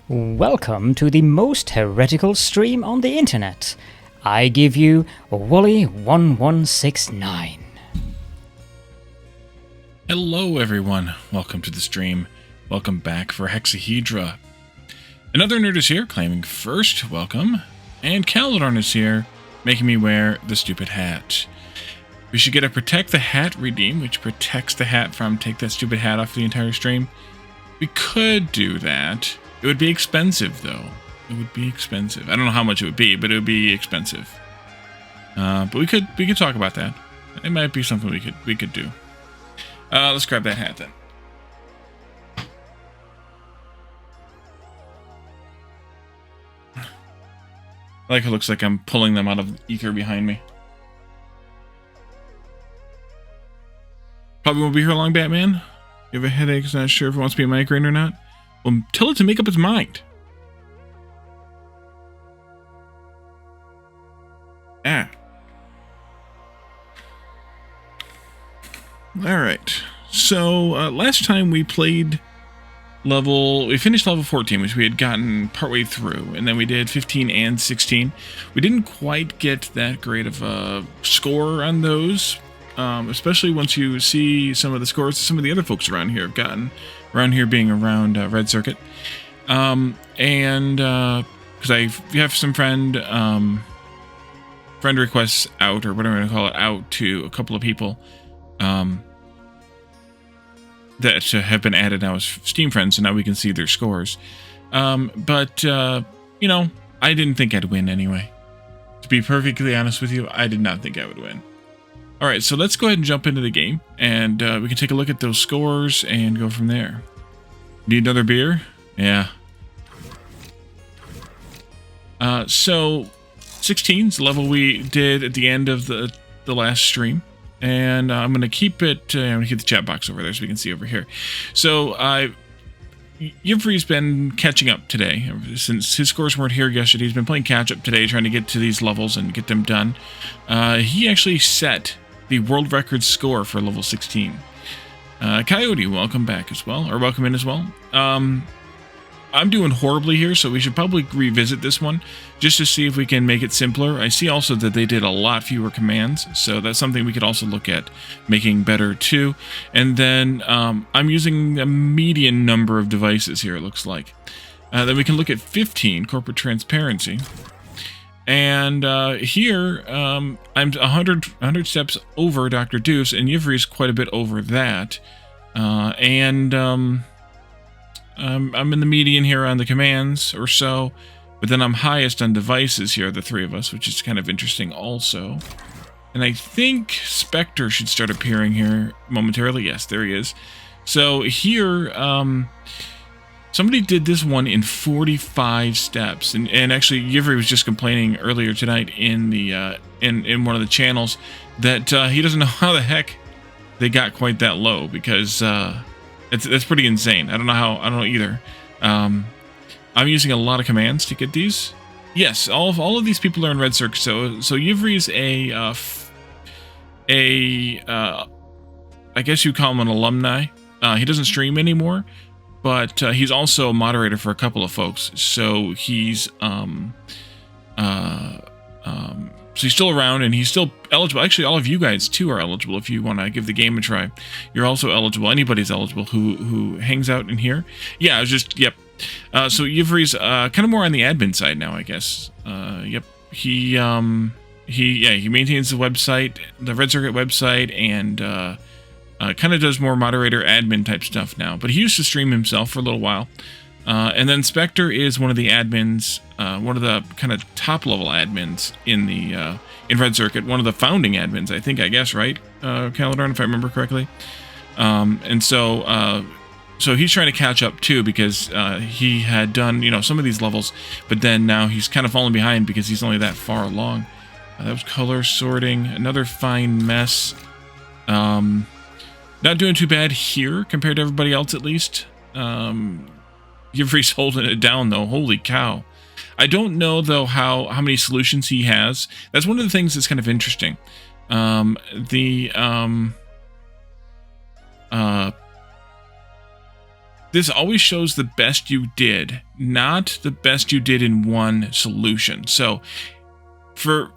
Welcome to the most heretical stream on the internet. I give you Wally1169. Hello everyone, welcome to the stream. Welcome back for Hexahedra. Another nerd is here, claiming first, welcome. And Caladorn is here, making me wear the stupid hat. We should get a Protect the Hat redeem, which protects the hat from take that stupid hat off the entire stream. We could do that. It would be expensive, though. It would be expensive. I don't know how much it would be, but it would be expensive. But we could talk about that. It might be something we could do. Let's grab that hat then. I like it looks like I'm pulling them out of ether behind me. Probably won't be here long, Batman. You have a headache, is not sure if it wants to be a migraine or not. Well, tell it to make up its mind. Ah. Alright. So, last time we played we finished level 14, which we had gotten partway through, and then we did 15 and 16. We didn't quite get that great of a score on those, especially once you see some of the scores some of the other folks around here have gotten. Around here being around Red Circuit. Because I have some friend requests out, or whatever I'm going to call it, out to a couple of people that have been added now as Steam friends, so now we can see their scores. You know, I didn't think I'd win anyway. To be perfectly honest with you, I did not think I would win. Alright, so let's go ahead and jump into the game, and we can take a look at those scores and go from there. Need another beer? Yeah. So, 16 is the level we did at the end of the last stream, and I'm going to keep it, I'm going to keep the chat box over there so we can see over here. So, Yivri's been catching up today. Since his scores weren't here yesterday, he's been playing catch-up today, trying to get to these levels and get them done. He actually set the world record score for level 16. Coyote, welcome back as well, or welcome in as well. I'm doing horribly here, so we should probably revisit this one, just to see if we can make it simpler. I see also that they did a lot fewer commands, so that's something we could also look at making better too. And then I'm using a median number of devices here, it looks like. Then we can look at 15, corporate transparency. And here, I'm 100 steps over Dr. Deuce, and Yivri's quite a bit over that. I'm in the median here on the commands or so, but then I'm highest on devices here, the three of us, which is kind of interesting also. And I think Spectre should start appearing here momentarily. Yes, there he is. So here, somebody did this one in 45 steps, and actually Yivri was just complaining earlier tonight in the in one of the channels that he doesn't know how the heck they got quite that low, because that's pretty insane. I don't know either. I'm using a lot of commands to get these. Yes, all of these people are in Red Circuit. So Yivri's I guess you call him an alumni. He doesn't stream anymore, but he's also a moderator for a couple of folks. So he's so he's still around, and he's still eligible. Actually, all of you guys too are eligible if you want to give the game a try. You're also eligible. Anybody's eligible who hangs out in here. Yeah, I was just yep. So Yivri's kind of more on the admin side now, I guess. Yep. He maintains the website, the Red Circuit website, and kind of does more moderator admin type stuff now. But he used to stream himself for a little while. And then Spectre is one of the admins, one of the kind of top level admins in Red Circuit, one of the founding admins, I guess, right, Caladorn, if I remember correctly. And so he's trying to catch up too, because he had done, some of these levels, but then now he's kind of fallen behind because he's only that far along. That was color sorting, another fine mess. Not doing too bad here compared to everybody else, at least. Yivri's holding it down, though. Holy cow. I don't know, though, how many solutions he has. That's one of the things that's kind of interesting. this always shows the best you did, not the best you did in one solution. So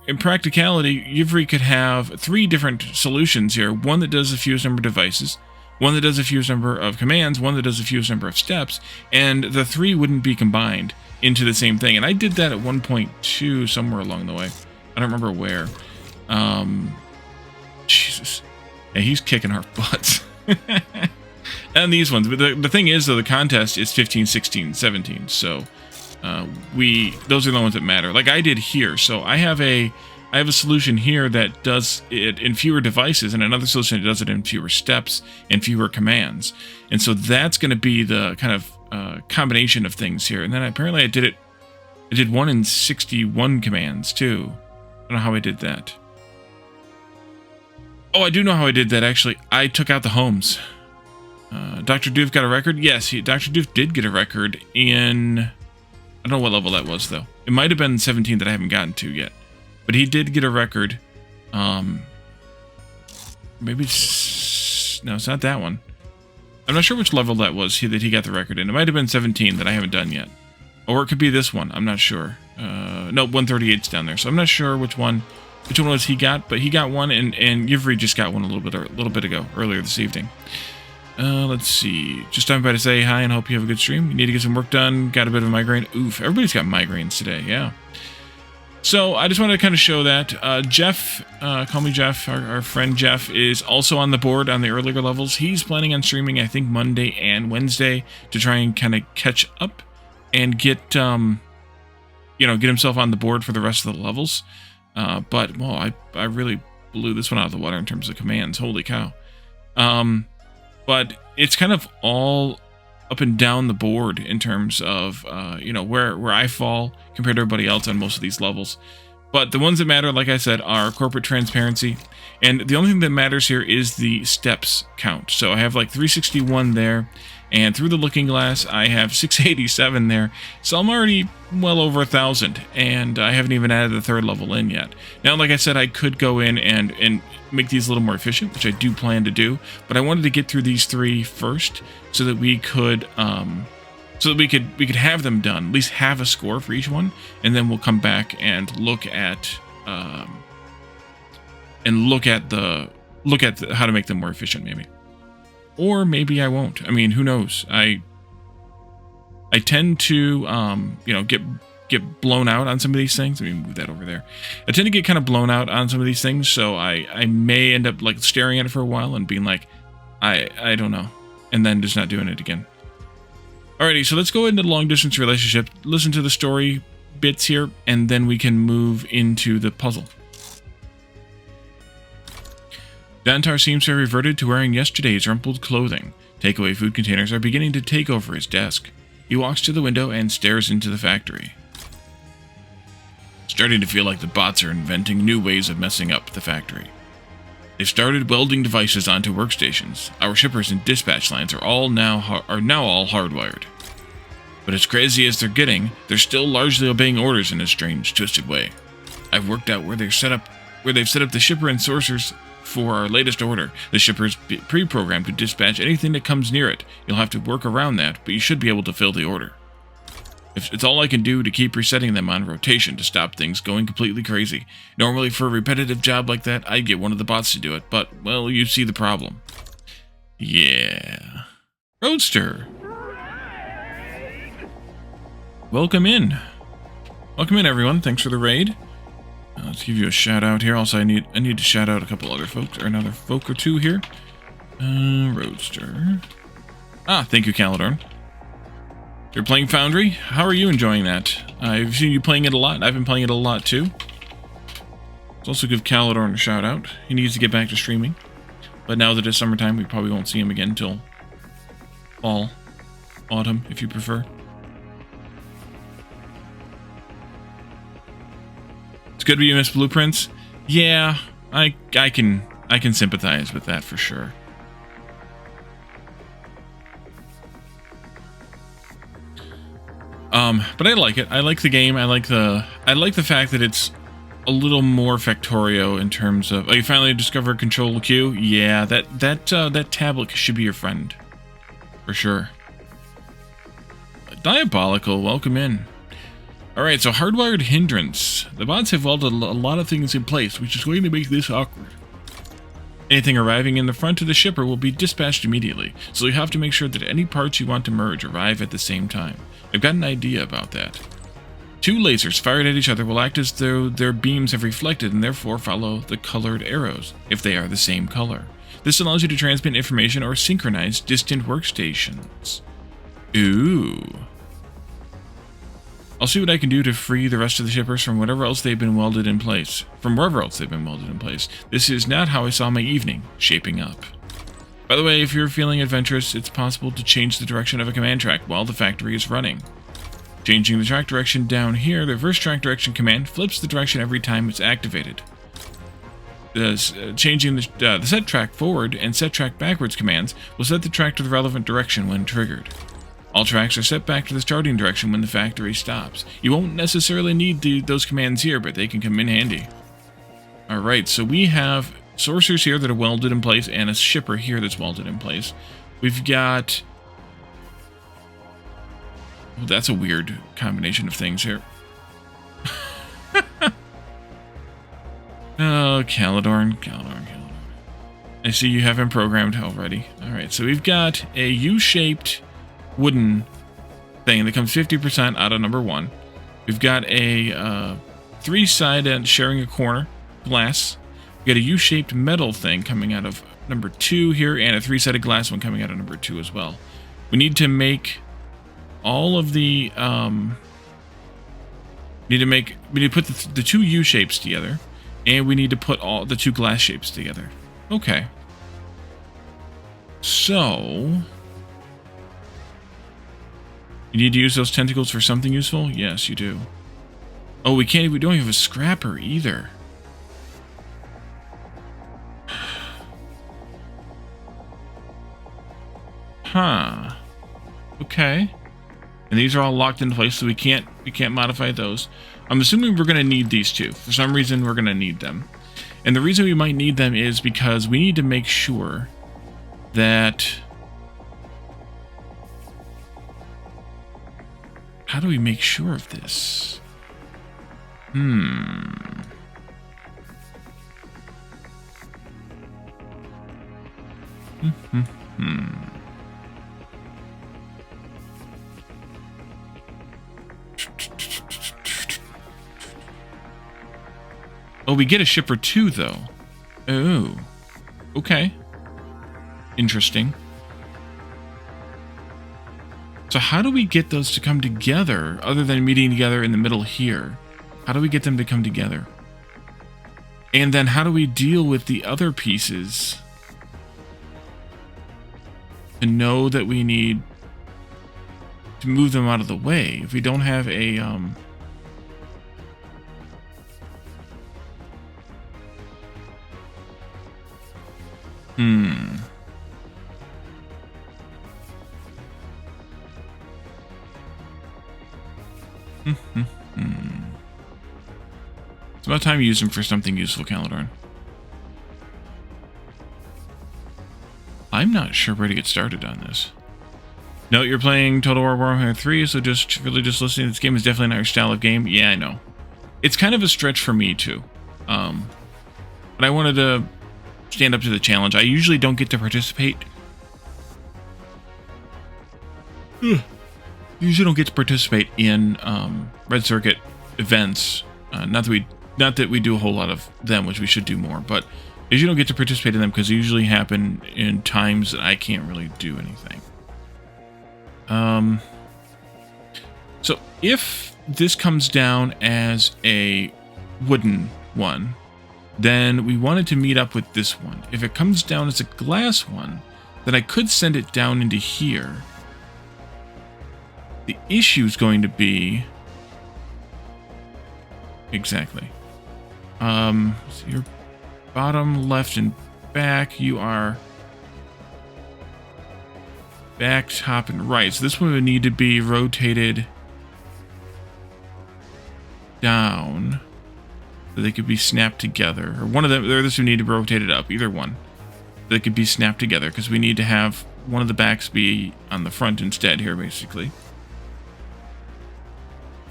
in practicality, Yivri could have 3 different solutions here. One that does the fewest number of devices, one that does the fewest number of commands, one that does the fewest number of steps, and the 3 wouldn't be combined into the same thing. And I did that at 1.2 somewhere along the way. I don't remember where. Jesus. Yeah, he's kicking our butts. And these ones. But the thing is, though, the contest is 15, 16, 17. So those are the ones that matter. Like I did here. So I have a solution here that does it in fewer devices, and another solution that does it in fewer steps and fewer commands. And so that's going to be the kind of combination of things here. And then apparently I did 1 in 61 commands too. I don't know how I did that. Oh, I do know how I did that, actually. I took out the homes. Dr. Doof got a record? Yes, Dr. Doof did get a record in... I don't know what level that was, though. It might have been 17 that I haven't gotten to yet. But he did get a record. Maybe it's... No, it's not that one. I'm not sure which level that was that he got the record in. It might have been 17 that I haven't done yet. Or it could be this one. I'm not sure. No, 138's down there. So I'm not sure which one was he got, but he got one, and Yivri just got one a little bit ago, earlier this evening. Let's see. Just stopping by to say hi and hope you have a good stream. You need to get some work done. Got a bit of a migraine. Oof, everybody's got migraines today, yeah. So I just wanted to kind of show that. Jeff, call me Jeff, our friend Jeff, is also on the board on the earlier levels. He's planning on streaming, I think, Monday and Wednesday to try and kind of catch up and get himself on the board for the rest of the levels. But, well, I really blew this one out of the water in terms of commands. Holy cow. But it's kind of all up and down the board in terms of, where I fall compared to everybody else on most of these levels. But the ones that matter, like I said, are corporate transparency. And the only thing that matters here is the steps count. So I have like 361 there. And through the looking glass, I have 687 there. So I'm already well over 1,000. And I haven't even added the 3rd level in yet. Now, like I said, I could go in and make these a little more efficient, which I do plan to do. But I wanted to get through these 3 first so that we could have them done, at least have a score for each one. And then we'll come back and look at how to make them more efficient, maybe. Or maybe I won't. I mean, who knows? I tend to, get blown out on some of these things. Let me move that over there. I tend to get kind of blown out on some of these things, so I may end up like staring at it for a while and being like, I don't know, and then just not doing it again. Alrighty, so let's go into the long distance relationship. Listen to the story bits here, and then we can move into the puzzle. Dantar seems to have reverted to wearing yesterday's rumpled clothing. Takeaway food containers are beginning to take over his desk. He walks to the window and stares into the factory. Starting to feel like the bots are inventing new ways of messing up the factory. They've started welding devices onto workstations. Our shippers and dispatch lines are now all hardwired. But as crazy as they're getting, they're still largely obeying orders in a strange, twisted way. I've worked out where they've set up the shipper and sourcers for our latest order. The shipper's pre-programmed to dispatch anything that comes near it. You'll have to work around that, but you should be able to fill the order. It's all I can do to keep resetting them on rotation to stop things going completely crazy. Normally, for a repetitive job like that, I'd get one of the bots to do it, but, well, you see the problem. Yeah. Roadster! Welcome in. Welcome in, everyone. Thanks for the raid. Let's give you a shout out here. Also, I need to shout out a couple other folks, or another folk or two here. Roadster. Thank you, Calidorn. You're playing Foundry? How are you enjoying that? I've seen you playing it a lot. I've been playing it a lot, too. Let's also give Calidorn a shout out. He needs to get back to streaming. But now that it's summertime, we probably won't see him again until fall. Autumn, if you prefer. It's good to be Miss Blueprints. Yeah, I can sympathize with that for sure. But I like it. I like the game. I like the fact that it's a little more Factorio in terms of. Oh, you finally discovered Control Q? Yeah, that tablet should be your friend, for sure. Diabolical, welcome in. Alright, so hardwired hindrance. The bots have welded a lot of things in place, which is going to make this awkward. Anything arriving in the front of the shipper will be dispatched immediately, so you have to make sure that any parts you want to merge arrive at the same time. I've got an idea about that. 2 lasers fired at each other will act as though their beams have reflected and therefore follow the colored arrows, if they are the same color. This allows you to transmit information or synchronize distant workstations. Ooh. I'll see what I can do to free the rest of the shippers from whatever else they've been welded in place. From wherever else they've been welded in place. This is not how I saw my evening shaping up. By the way, if you're feeling adventurous, it's possible to change the direction of a command track while the factory is running. Changing the track direction down here, the reverse track direction command flips the direction every time it's activated. Changing the set track forward and set track backwards commands will set the track to the relevant direction when triggered. All tracks are set back to the starting direction when the factory stops. You won't necessarily need those commands here, but they can come in handy. Alright, so we have sorcerers here that are welded in place and a shipper here that's welded in place. We've got... well, that's a weird combination of things here. Oh, Caledorn. I see you have him programmed already. Alright, so we've got a U-shaped wooden thing that comes 50% out of number 1. We've got a 3-sided sharing a corner glass. We've got a U-shaped metal thing coming out of number 2 here, and a 3-sided glass one coming out of number 2 as well. We need to make all of the we need to put the 2 U shapes together, and we need to put all the 2 glass shapes together. Okay. So you need to use those tentacles for something useful? Yes, you do. Oh, we don't have a scrapper either. Huh. Okay. And these are all locked into place, so we can't modify those. I'm assuming we're going to need these 2. For some reason, we're going to need them. And the reason we might need them is because we need to make sure that... how do we make sure of this? Oh, we get a shipper too, though. Oh. Okay. Interesting. So how do we get those to come together, other than meeting together in the middle here? How do we get them to come together? And then how do we deal with the other pieces to know that we need to move them out of the way if we don't have a... It's about time you use them for something useful, Caledorn. I'm not sure where to get started on this. No, you're playing Total War Warhammer 3, so just listening to this game is definitely not your style of game. Yeah, I know. It's kind of a stretch for me, too. But I wanted to stand up to the challenge. I usually don't get to participate. Usually don't get to participate in Red Circuit events. Not that we do a whole lot of them, which we should do more, but I usually don't get to participate in them because they usually happen in times that I can't really do anything. So if this comes down as a wooden one, then we wanted to meet up with this one. If it comes down as a glass one, then I could send it down into here. The issue is going to be... exactly. So your bottom, left, and back, you are back, top, and right. So this one would need to be rotated down so they could be snapped together. Or one of them, or this would need to be rotated up, either one. They could be snapped together because we need to have one of the backs be on the front instead here, basically.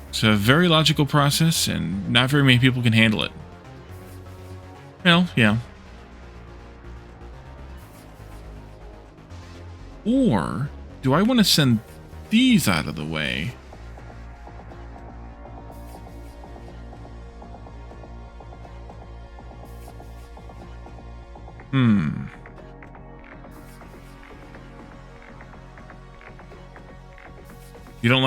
It's a very logical process, and not very many people can handle it. Well, yeah. Or do I want to send these out of the way? You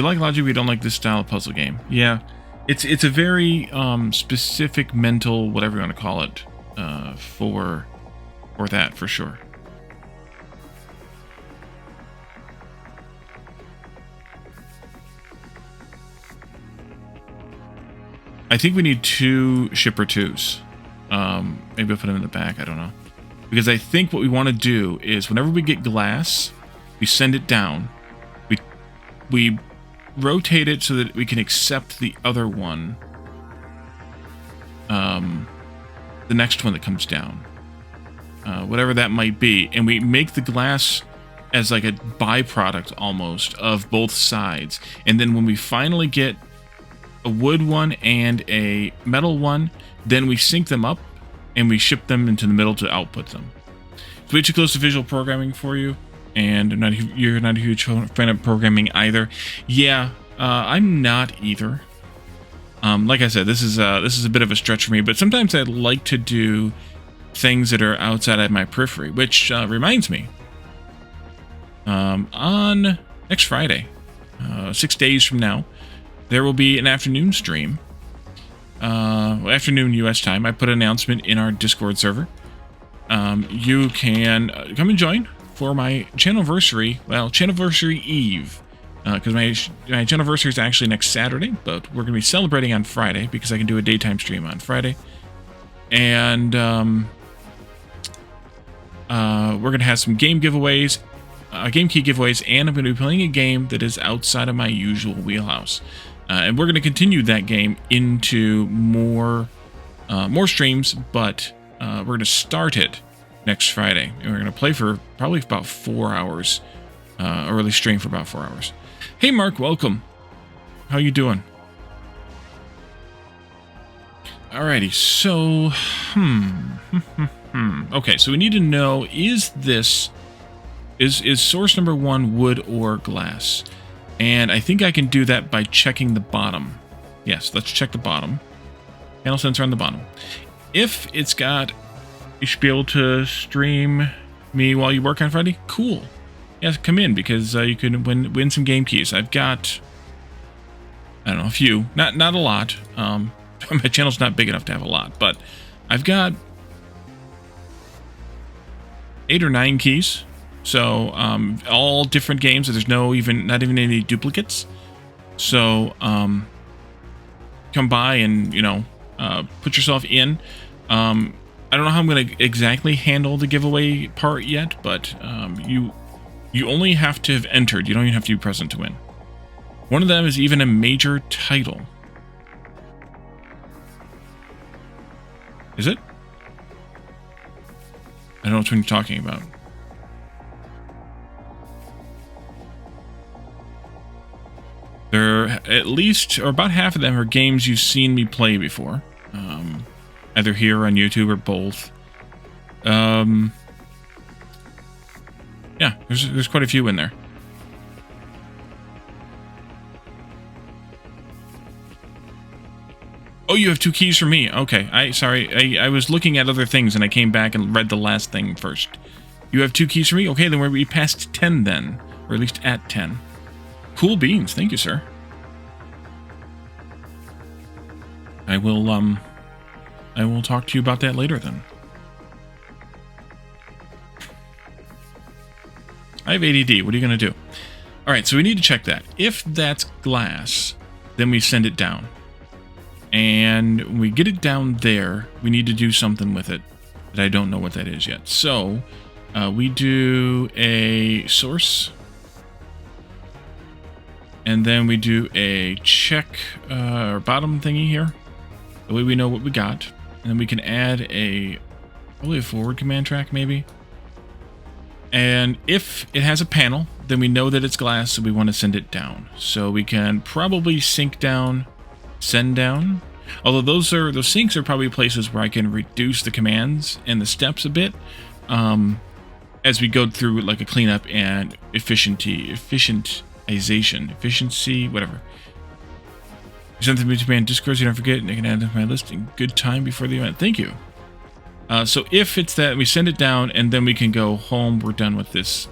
like logic, but you don't like this style of puzzle game. Yeah, it's a very specific mental, whatever you want to call it, for that for sure. I think we need 2 shipper 2s. Maybe I'll put them in the back. I don't know, because I think what we want to do is whenever we get glass, we send it down. We rotate it so that we can accept the other one, the next one that comes down, whatever that might be, and we make the glass as like a byproduct almost of both sides. And then when we finally get a wood one and a metal one, then we sync them up and we ship them into the middle to output them. It's way too close to visual programming for you. And you're not a huge fan of programming either. Yeah, I'm not either. Like I said, this is a bit of a stretch for me, but sometimes I'd like to do things that are outside of my periphery, which reminds me, on next Friday, 6 days from now, there will be an afternoon stream, afternoon US time. I put an announcement in our Discord server. You can come and join for my channelversary, well, channelversary eve, because my channelversary is actually next Saturday, but we're going to be celebrating on Friday because I can do a daytime stream on Friday. And we're going to have some game giveaways, game key giveaways, and I'm going to be playing a game that is outside of my usual wheelhouse. And we're going to continue that game into more streams, but we're going to start it next Friday, and we're going to play for probably about 4 hours, or at least stream for about 4 hours. Hey Mark, welcome. How you doing? Alrighty, so okay, so we need to know, is source number 1 wood or glass? And I think I can do that by checking the bottom. Yes, let's check the bottom. Panel sensor on the bottom. If it's got, you should be able to stream me while you work on Friday. Cool. Yeah, come in, because you can win some game keys. I've got, I don't know, a few. Not a lot. My channel's not big enough to have a lot, but I've got 8 or 9 keys. So all different games. There's not even any duplicates. So come by and put yourself in. I don't know how I'm going to exactly handle the giveaway part yet, but you only have to have entered. You don't even have to be present to win. One of them is even a major title. Is it? I don't know which one you're talking about. There, at least, or about half of them are games you've seen me play before. Either here on YouTube or both. Yeah, there's quite a few in there. Oh, you have 2 keys for me. Okay, I was looking at other things and I came back and read the last thing first. You have 2 keys for me? Okay, then we'll be past 10 then. Or at least at 10. Cool beans. Thank you, sir. I will talk to you about that later then. I have ADD. What are you going to do? All right, so we need to check that. If that's glass, then we send it down. And when we get it down there, we need to do something with it that I don't know what that is yet. So we do a source. And then we do a check or bottom thingy here. The way we know what we got. And then we can add probably a forward command track maybe. And if it has a panel, then we know that it's glass, so we want to send it down. So we can probably sink down, send down. Although those sinks are probably places where I can reduce the commands and the steps a bit as we go through like a cleanup and efficiency, whatever. Send them to me on Discord so you don't forget, and I can add them to my list in good time before the event. Thank you. So if it's that, we send it down and then we can go home. We're done with this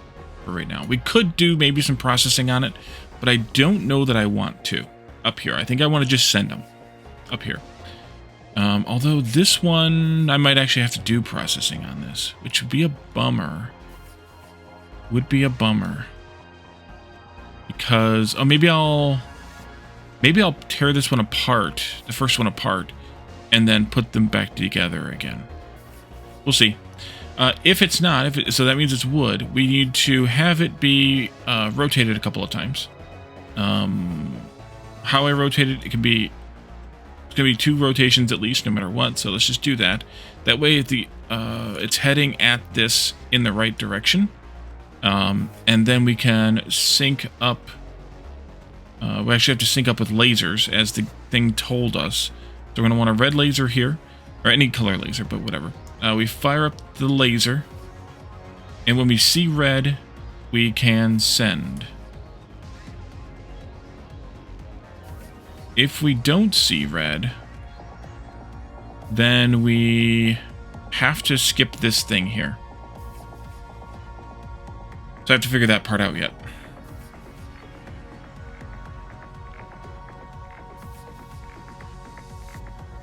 for right now. We could do maybe some processing on it, but I don't know that I want to up here. I think I want to just send them up here. Although this one, I might actually have to do processing on this, which would be a bummer. Would be a bummer. Because, oh, maybe I'll tear this one apart, the first one apart, and then put them back together again. We'll see. If it's not, so that means it's wood, we need to have it be rotated a couple of times. How I rotate it, it's going to be 2 rotations at least, no matter what, so let's just do that. That way it's heading at this in the right direction. And then we can sync up. We actually have to sync up with lasers, as the thing told us. So we're going to want a red laser here, or any color laser, but whatever. We fire up the laser, and when we see red, we can send. If we don't see red, then we have to skip this thing here. So I have to figure that part out yet.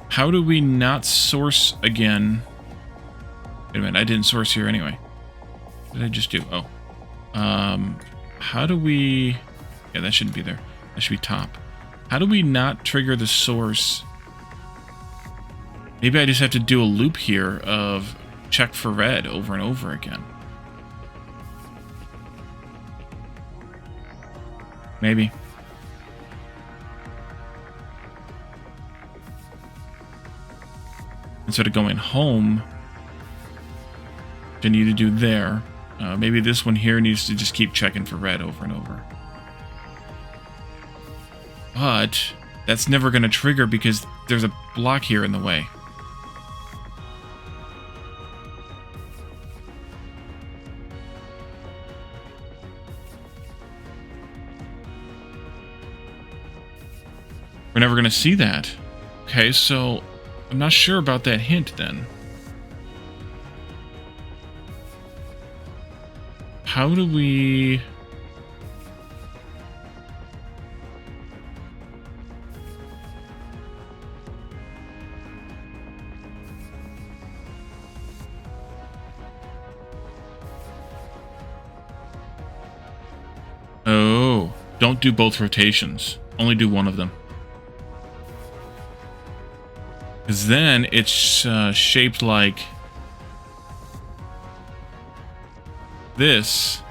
How do we not source again? Wait a minute, I didn't source here anyway. What did I just do? Oh. How do we... Yeah, that shouldn't be there. That should be top. How do we not trigger the source? Maybe I just have to do a loop here of check for red over and over again. Maybe. Instead of going home, which I need to do there, maybe this one here needs to just keep checking for red over and over. But that's never going to trigger because there's a block here in the way. We're never going to see that. Okay, so I'm not sure about that hint then. How do we... Oh, don't do both rotations. Only do one of them. Because then it's shaped like this.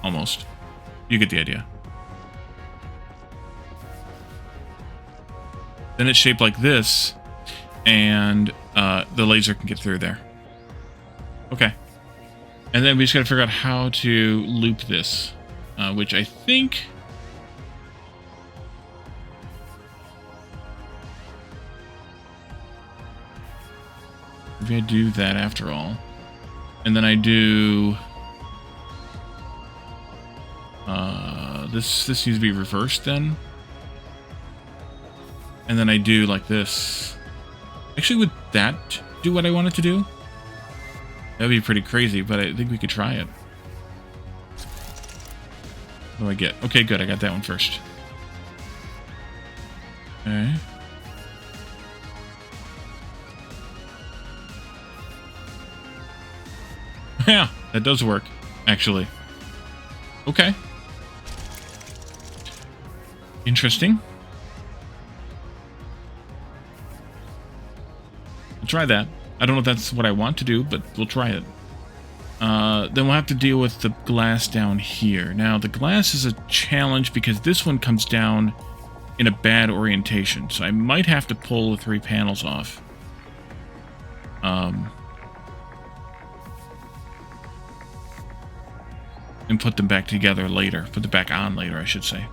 Almost. You get the idea. Then it's shaped like this, and the laser can get through there. Okay. And then we just gotta figure out how to loop this, which I think... Maybe I do that after all. And then I do... This needs to be reversed then. And then I do like this. Actually, would that do what I want it to do? That'd be pretty crazy, but I think we could try it. What do I get? Okay, good. I got that one first. Okay. Yeah, that does work, actually. Okay. Interesting. We'll try that. I don't know if that's what I want to do, but we'll try it. Then we'll have to deal with the glass down here. Now, the glass is a challenge because this one comes down in a bad orientation, so I might have to pull the 3 panels off. and put them back together later. Put them back on later, I should say.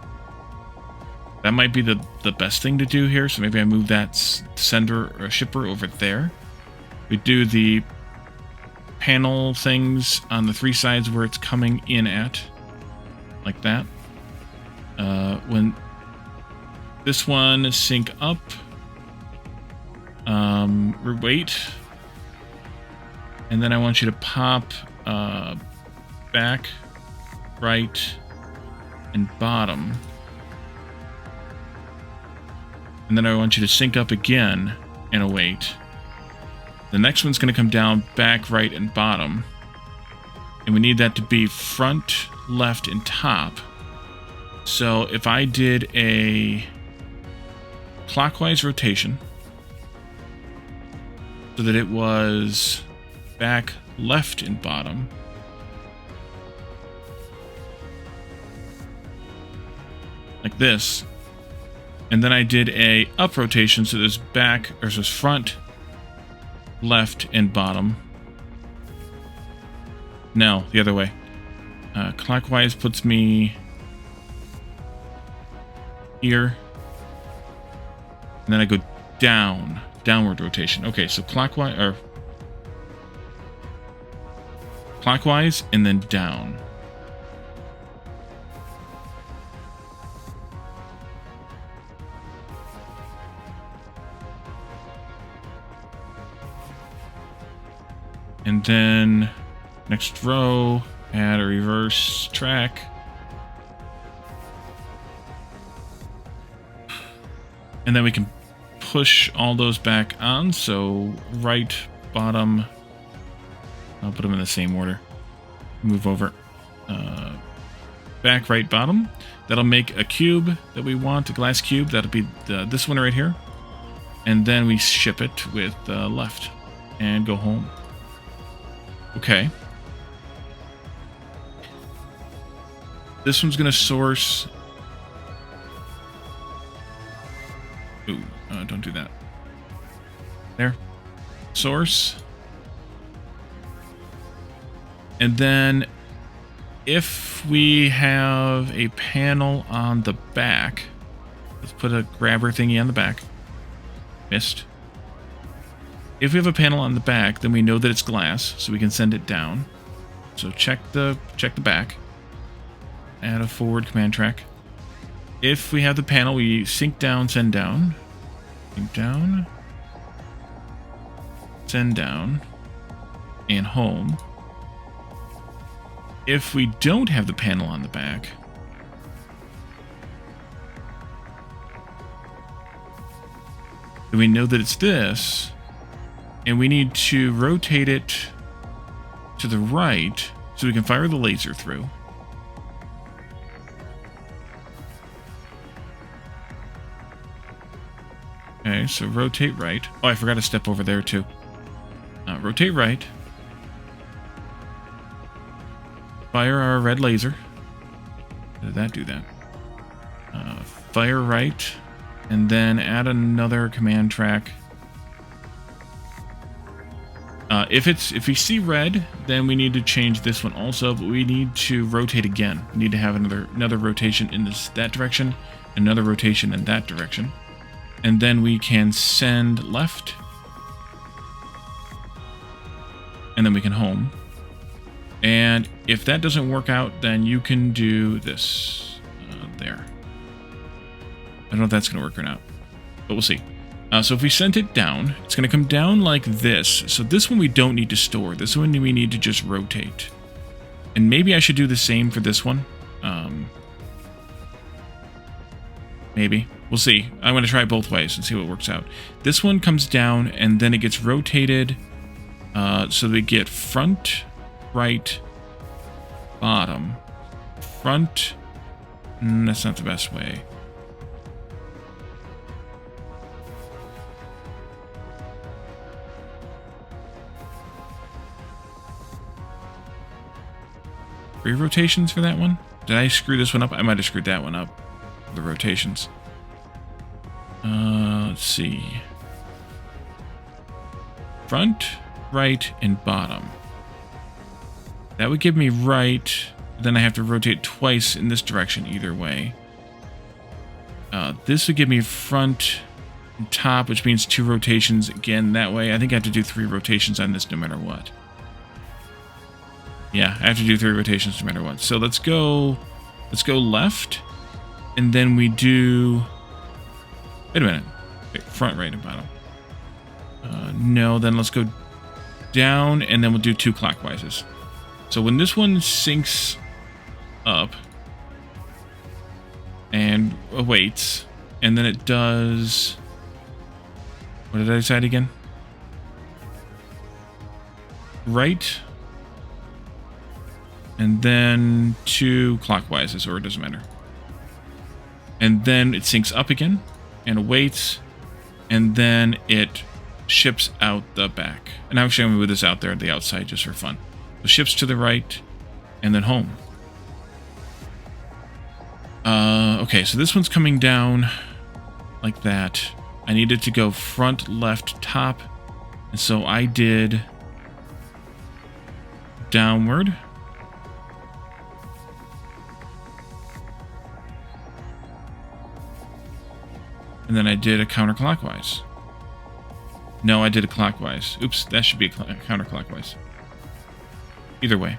That might be the best thing to do here. So maybe I move that sender or shipper over there. We do the panel things on the 3 sides where it's coming in at, like that. When this one sync up, wait, and then I want you to pop back, right, and bottom, and then I want you to sync up again and await. The next one's going to come down back, right, and bottom, and we need that to be front, left, and top. So if I did a clockwise rotation so that it was back, left, and bottom, like this, and then I did a up rotation so there's back, or so there's front, left, and bottom. No, the other way. Clockwise puts me here, and then I go down, downward rotation. Okay, so clockwise, and then down. And then next row, add a reverse track. And then we can push all those back on. So right, bottom, I'll put them in the same order. Move over. Back, right, bottom. That'll make a cube that we want, a glass cube. That'll be this one right here. And then we ship it with left and go home. Okay. This one's going to source... Ooh, don't do that. There. Source. And then if we have a panel on the back, let's put a grabber thingy on the back. Missed. If we have a panel on the back, then we know that it's glass, so we can send it down. So check the back. Add a forward command track. If we have the panel, we sync down, send down. Sync down. Send down. And home. If we don't have the panel on the back, then we know that it's this, and we need to rotate it to the right so we can fire the laser through. Okay, so rotate right. Oh, I forgot to step over there too. Rotate right. Fire our red laser. Did that do that? Fire right, and then add another command track. If we see red, then we need to change this one also, but we need to rotate again. We need to have another rotation in that direction, another rotation in that direction. And then we can send left. And then we can home. And if that doesn't work out, then you can do this there. I don't know if that's going to work or not, but we'll see. So if we sent it down, it's going to come down like this. So this one we don't need to store. This one we need to just rotate. And maybe I should do the same for this one. Maybe. We'll see. I'm going to try it both ways and see what works out. This one comes down and then it gets rotated so we get front, right, bottom, front. That's not the best way. Three rotations for that one? Did I screw this one up? I might have screwed that one up. The rotations. Let's see. Front, right, and bottom. That would give me right, Then I have to rotate twice in this direction either way. This would give me front and top, which means 2 rotations again that way. I think I have to do 3 rotations on this no matter what. Yeah, I have to do 3 rotations no matter what. So let's go left, and then we do... Wait a minute. Okay, front, right, and bottom. No, then let's go down, and then we'll do 2 clockwises. So when this one sinks up and awaits, and then it does... What did I decide again? Right. And then 2 clockwises, or it doesn't matter. And then it sinks up again and awaits, and then it ships out the back. And actually I'm going to move this out there at the outside just for fun. So ships to the right, and then home. Okay, so this one's coming down like that. I needed to go front, left, top, and so I did downward. And then I did a counterclockwise. No, I did a clockwise. Oops, that should be a counterclockwise. Either way.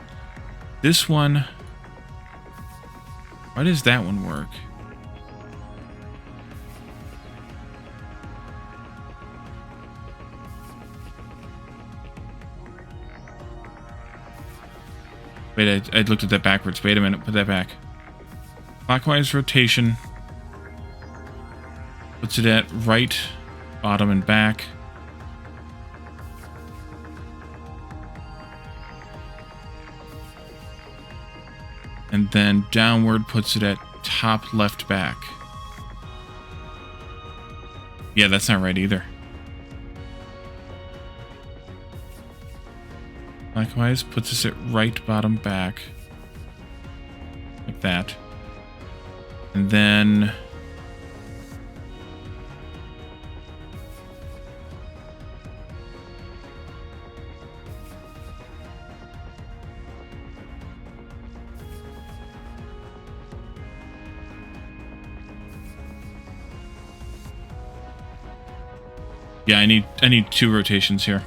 This one... Why does that one work? Wait, I looked at that backwards. Wait a minute, put that back. Clockwise rotation. Puts it at right, bottom, and back. And then downward puts it at top, left, back. Yeah, that's not right either. Likewise, puts us at right, bottom, back. Like that. And then... Yeah, I need 2 rotations here.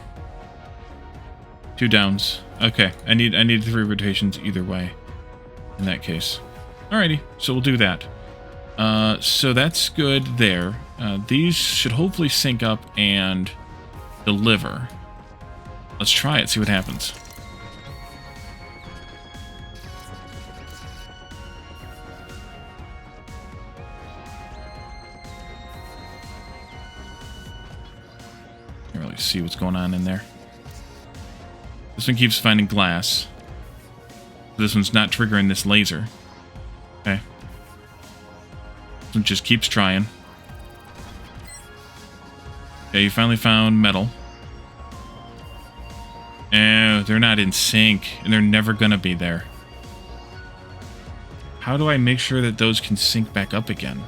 2 downs. Okay, I need 3 rotations either way. In that case. Alrighty, so we'll do that. So that's good there. These should hopefully sync up and deliver. Let's try it, see what happens. Can't really see what's going on in there. This one keeps finding glass. This one's not triggering this laser. Okay. This one just keeps trying. Okay, you finally found metal. And they're not in sync, and they're never gonna be there. How do I make sure that those can sync back up again?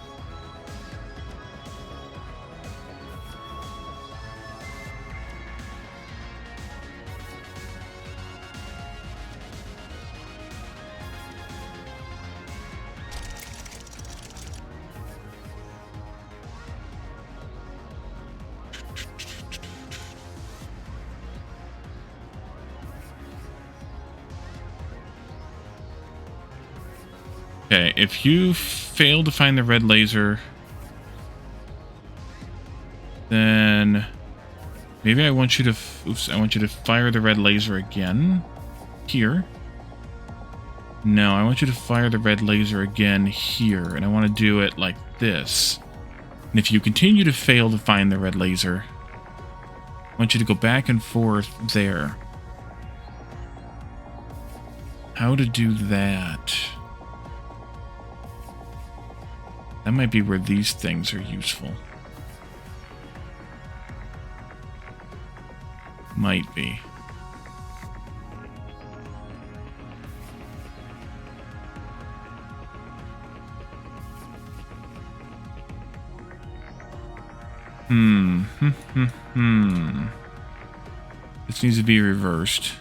Okay, if you fail to find the red laser, then maybe I want you to I want you to fire the red laser again here. No, I want you to fire the red laser again here, and I want to do it like this. And if you continue to fail to find the red laser, I want you to go back and forth there. How to do that? That might be where these things are useful. Might be. This needs to be reversed.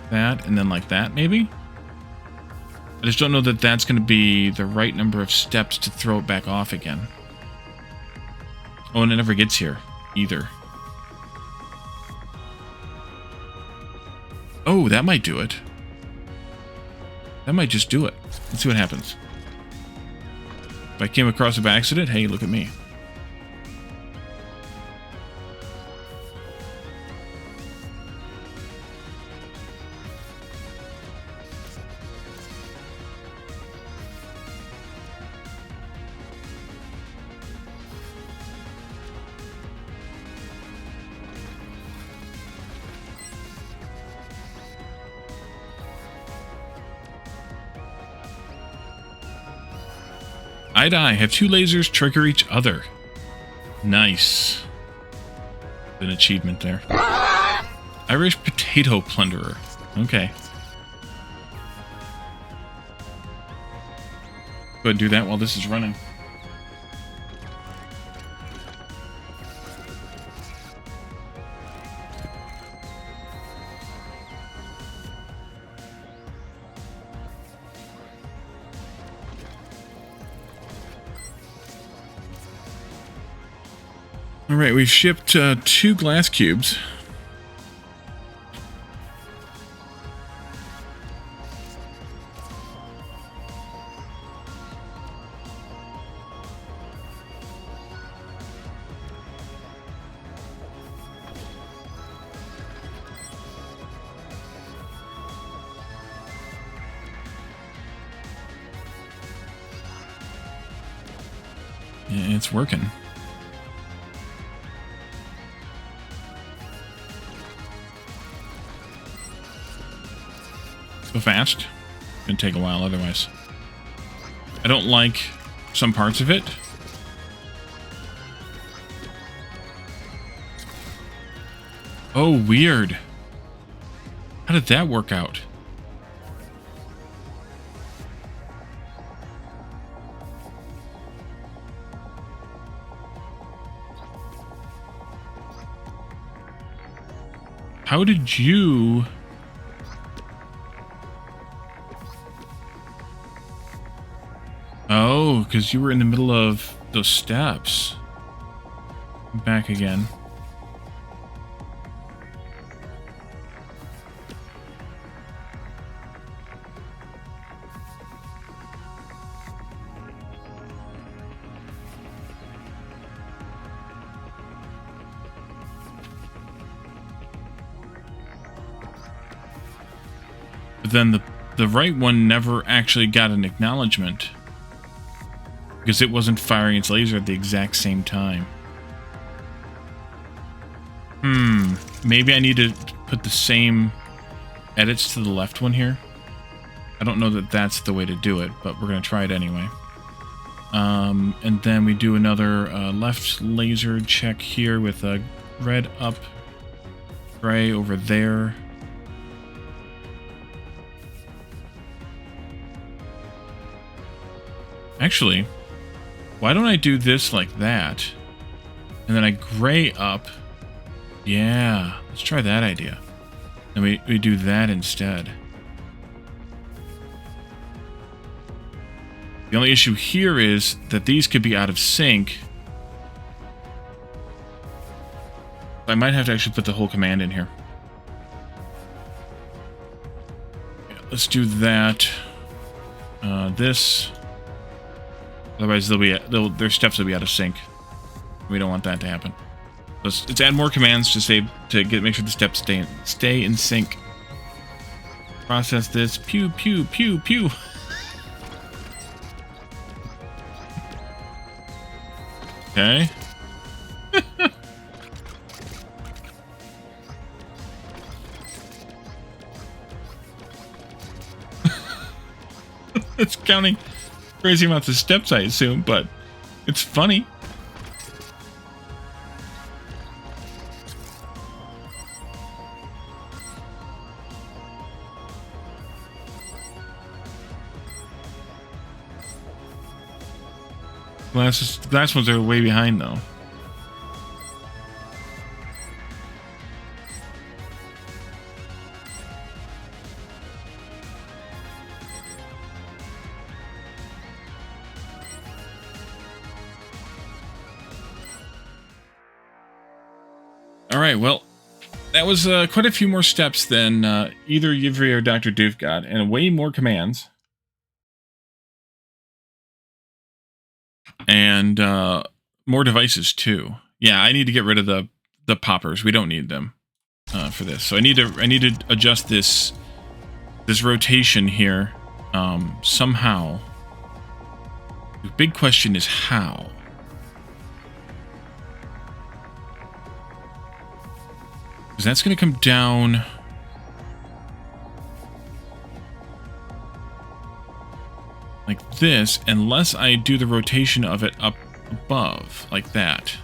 that, and then like that, maybe? I just don't know that that's going to be the right number of steps to throw it back off again. Oh, and it never gets here, either. Oh, that might do it. That might just do it. Let's see what happens. If I came across it by accident, hey, look at me. Eye to eye. Have two lasers trigger each other. Nice. An achievement there. Irish potato plunderer. Okay. Go ahead and do that while this is running. Alright, we've shipped 2 glass cubes. Yeah, it's working. So fast. Gonna take a while otherwise. I don't like some parts of it. Oh, weird. How did that work out? How did you... Oh, because you were in the middle of those steps. Back again. But then the right one never actually got an acknowledgement. Because it wasn't firing its laser at the exact same time. Maybe I need to put the same edits to the left one here. I don't know that that's the way to do it, but we're going to try it anyway. And then we do another left laser check here with a red up, gray over there. Actually, why don't I do this like that? And then I gray up. Yeah, let's try that idea. And we do that instead. The only issue here is that these could be out of sync. I might have to actually put the whole command in here. Yeah, let's do that. This. Otherwise, their steps will be out of sync. We don't want that to happen. Let's add more commands to make sure the steps stay in sync. Process this. Pew pew pew pew. Okay. It's counting crazy amounts of steps, I assume, but it's funny. Glass ones are way behind, though. right, well, that was quite a few more steps than either Yivri or Dr. Doof got, and way more commands. And more devices, too. Yeah, I need to get rid of the poppers. We don't need them for this. So I need to adjust this rotation here somehow. The big question is how. Because that's going to come down like this, unless I do the rotation of it up above, like that.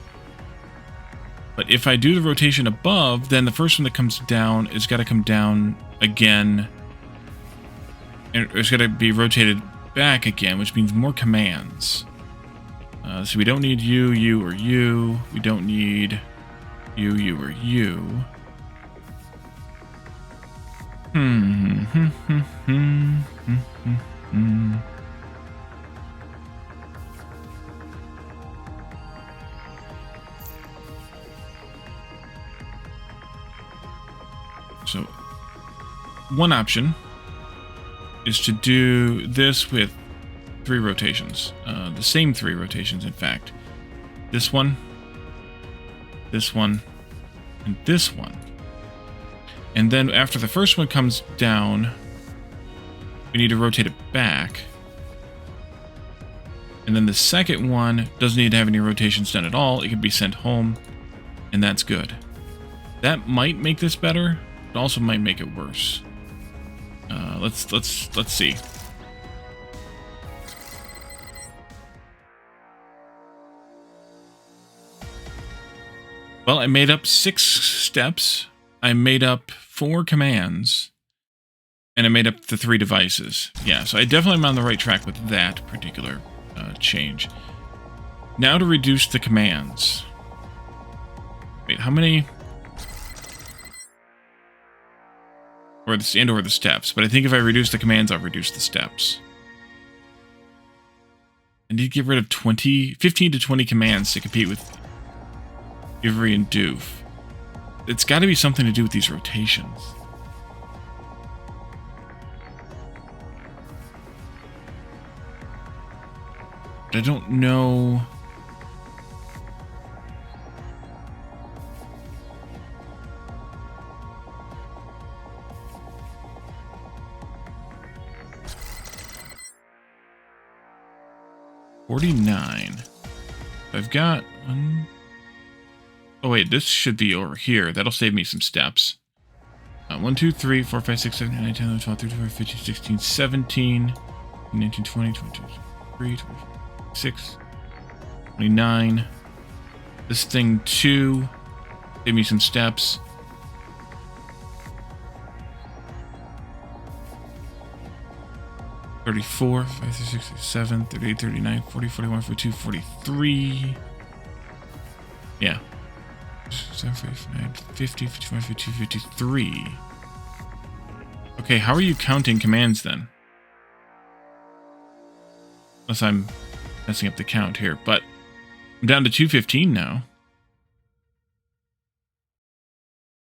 But if I do the rotation above, then the first one that comes down is got to come down again. And it's got to be rotated back again, which means more commands. So we don't need you, you, or you. We don't need you, you, or you. So, one option is to do this with 3 rotations. The same 3 rotations, in fact. This one, and this one. And then after the first one comes down, we need to rotate it back. And then the second one doesn't need to have any rotations done at all. It can be sent home, and that's good. That might make this better. It also might make it worse. Let's see. Well, I made up 6 steps. I made up 4 commands. And I made up the 3 devices. Yeah, so I definitely am on the right track with that particular change. Now to reduce the commands. Wait, how many? Or the steps. But I think if I reduce the commands, I'll reduce the steps. I need to get rid of 15 to 20 commands to compete with Ivry and Doof. It's got to be something to do with these rotations. But I don't know. $49. I've got one. Oh wait, this should be over here. That'll save me some steps. 1, 2, 3, 4, 5, 6, 7, 8, 9, 10, 11, 12, 13, 14, 15, 16, 17, 19, 20, 22, 23, 26, 29. This thing 2. Save me some steps. $34, 5, 6, 7, 38, 39, 40, 41, 42, 43. Yeah. 7, 49, 50, 51, 52, 53. Okay, how are you counting commands then? Unless I'm messing up the count here, but I'm down to 215 now.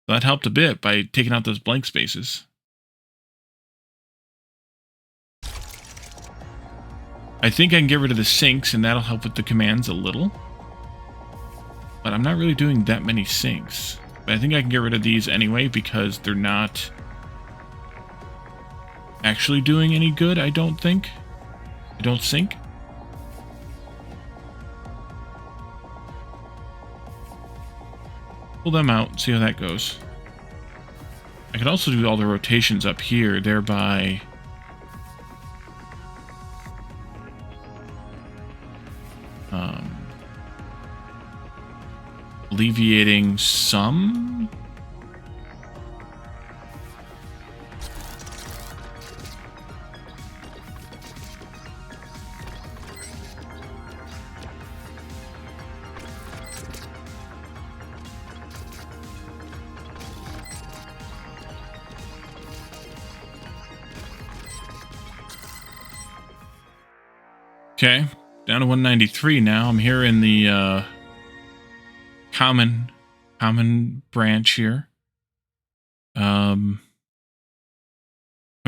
That helped a bit by taking out those blank spaces. I think I can get rid of the syncs, and that'll help with the commands a little. But I'm not really doing that many syncs. But I think I can get rid of these anyway, because they're not actually doing any good, I don't think. I don't sync. Pull them out, see how that goes. I could also do all the rotations up here, thereby alleviating some. Okay, down to 193 now. I'm here in the common common branch here. I'm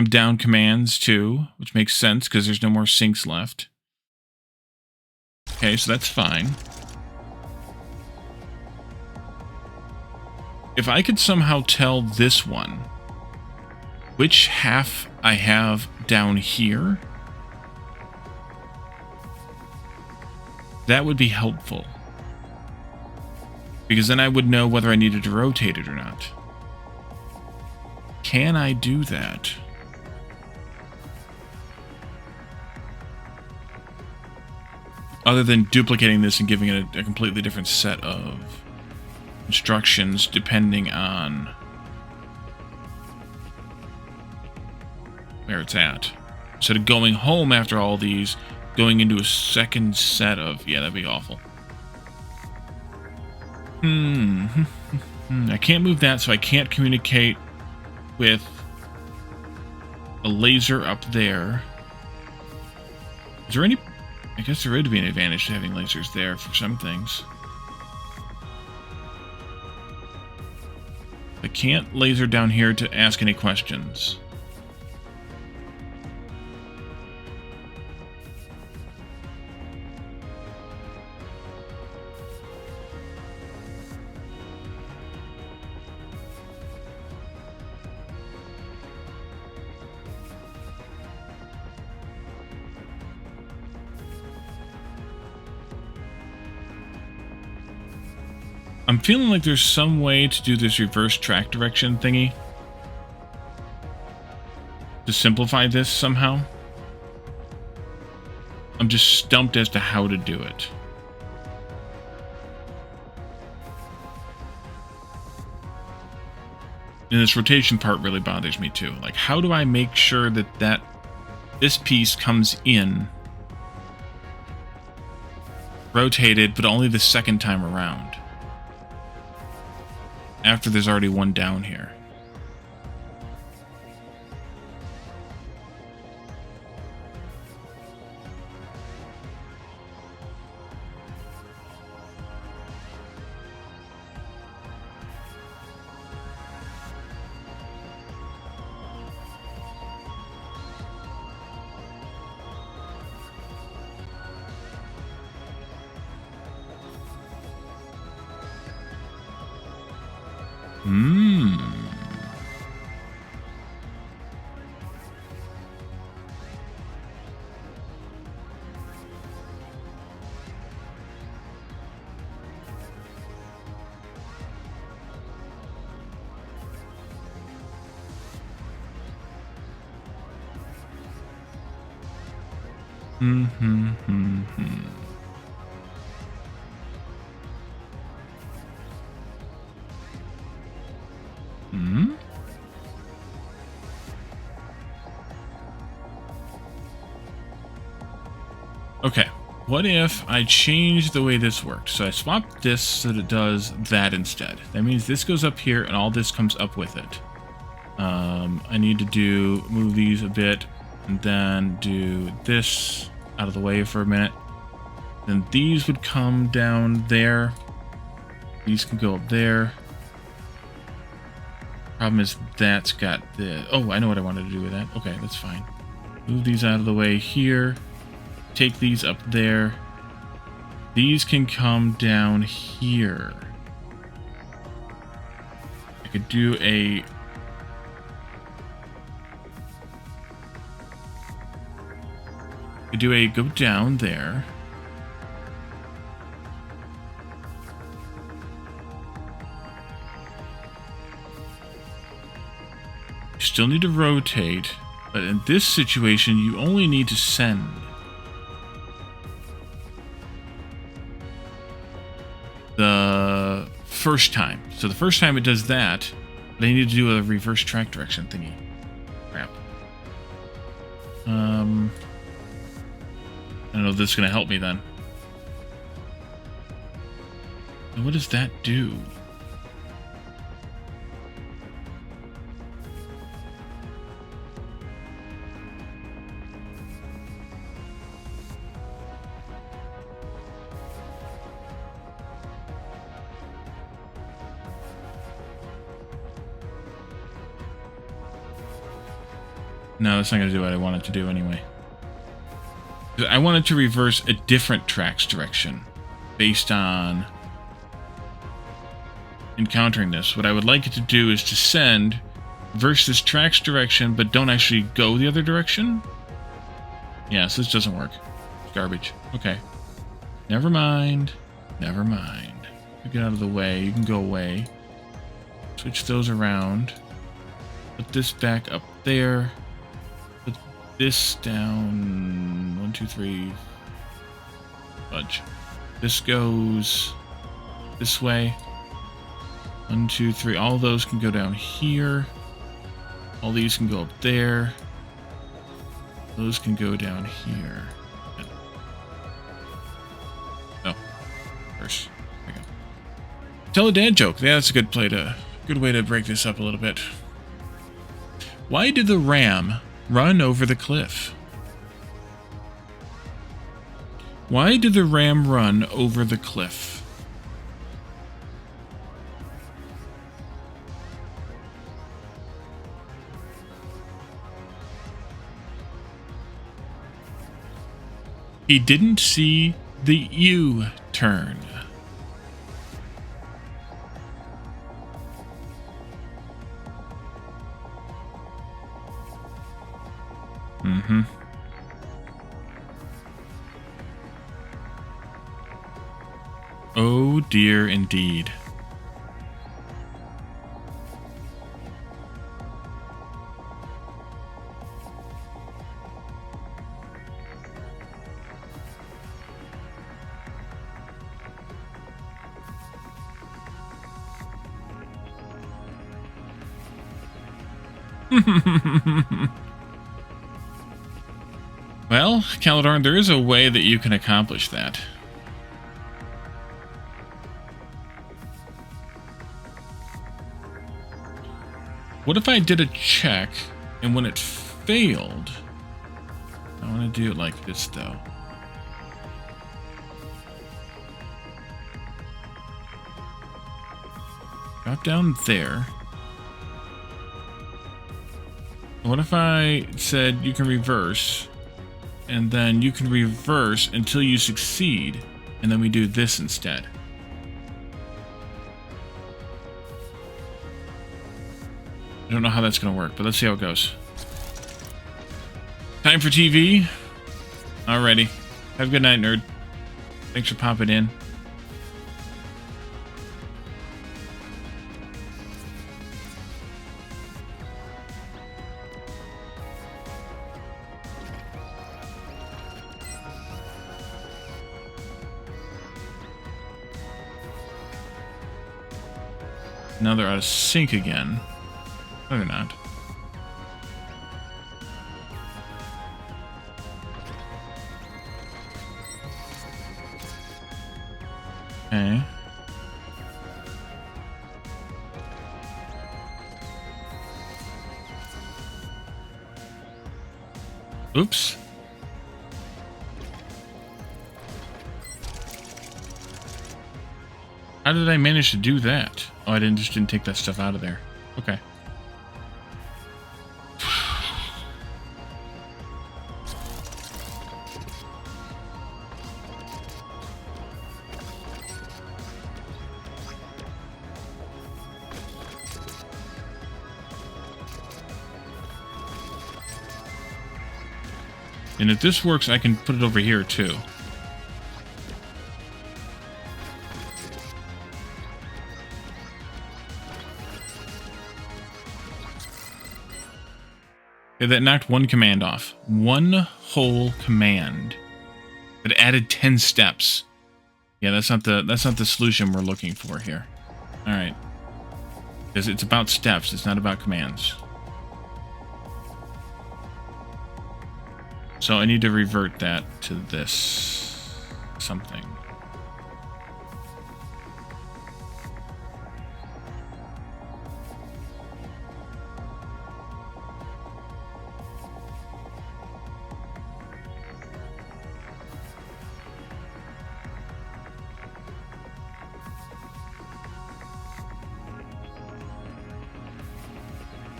down commands too, which makes sense because there's no more sinks left. Okay, so that's fine. If I could somehow tell this one which half I have down here, that would be helpful. Because then I would know whether I needed to rotate it or not. Can I do that? Other than duplicating this and giving it a completely different set of instructions depending on where it's at. Instead of going home after all these, going into a second set of... Yeah, that'd be awful. I can't move that, so I can't communicate with a laser up there. Is there any... I guess there would be an advantage to having lasers there for some things. I can't laser down here to ask any questions. I'm feeling like there's some way to do this reverse track direction thingy. To simplify this somehow. I'm just stumped as to how to do it. And this rotation part really bothers me too. Like, how do I make sure that this piece comes in rotated, but only the second time around? After there's already one down here. Okay, what if I change the way this worked? So I swapped this so that it does that instead. That means this goes up here and all this comes up with it. I need to move these a bit and then do this out of the way for a minute. Then these would come down there. These can go up there. Problem is that's got the... Oh, I know what I wanted to do with that. Okay, that's fine. Move these out of the way here. Take these up there. These can come down here. I could do a... go down there. You still need to rotate, but in this situation, you only need to send. The first time. So the first time it does that, but I need to do a reverse track direction thingy. Crap. I don't know if this is going to help me then. And what does that do? No, that's not going to do what I want it to do anyway. I want it to reverse a different track's direction based on encountering this. What I would like it to do is descend, reverse this track's direction, but don't actually go the other direction. Yeah, so this doesn't work. It's garbage. Okay. Never mind. Never mind. You get out of the way. You can go away. Switch those around. Put this back up there. Put this down. 1, 2, 3. Fudge. This goes this way. 1, 2, 3. All those can go down here. All these can go up there. Those can go down here. Oh. First. There we go. Tell a dad joke. Yeah, that's a good way to break this up a little bit. Why did the ram run over the cliff? Why did the ram run over the cliff? He didn't see the U-turn. Mm-hmm. Oh dear, indeed. Well, Caladorn, there is a way that you can accomplish that. What if I did a check, and when it failed... I want to do it like this, though. Drop down there. What if I said you can reverse, and then you can reverse until you succeed, and then we do this instead? I don't know how that's going to work, but let's see how it goes. Time for TV. Alrighty. Have a good night, nerd. Thanks for popping in. Now they're out of sync again. No, they're not. Okay. Oops. How did I manage to do that? Oh, I just didn't take that stuff out of there. Okay. And if this works, I can put it over here too. Okay, that knocked one command off. One whole command. It added 10 steps. Yeah, that's not the solution we're looking for here. All right. Because it's about steps, it's not about commands. So I need to revert that to this something.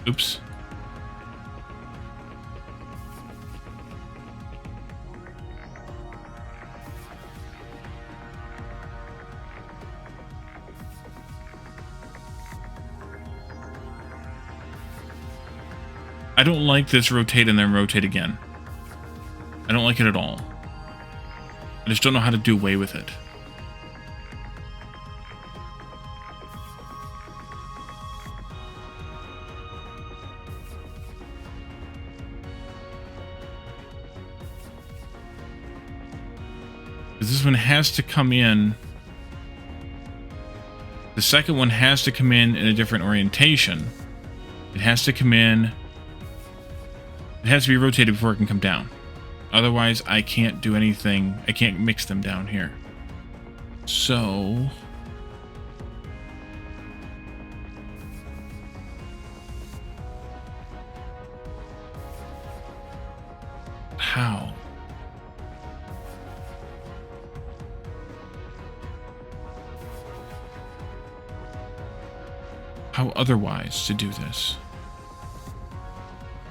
Oops. I don't like this rotate and then rotate again. I don't like it at all. I just don't know how to do away with it. This one has to come in. The second one has to come in a different orientation. It has to come in. It has to be rotated before it can come down. Otherwise, I can't do anything. I can't mix them down here. So... how? How otherwise to do this?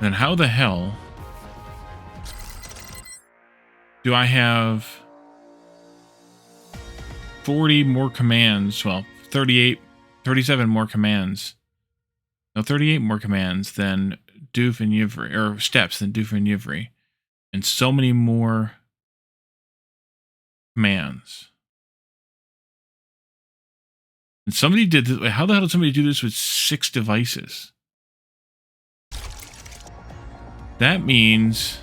Then how the hell do I have 40 more commands? Well, 37 more commands. No, 38 more commands than Doof and Yivri, or steps than Doof and Yivri, and so many more commands. And somebody did this. How the hell did somebody do this with 6 devices? That means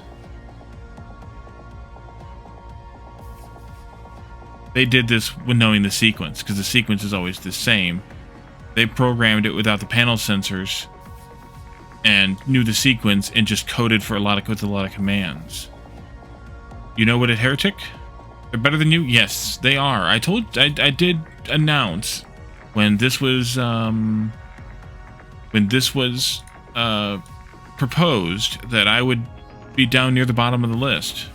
they did this with knowing the sequence, because the sequence is always the same. They programmed it without the panel sensors and knew the sequence and just coded for with a lot of commands. You know what, a heretic? They're better than you? Yes, they are. I did announce when this was proposed that I would be down near the bottom of the list.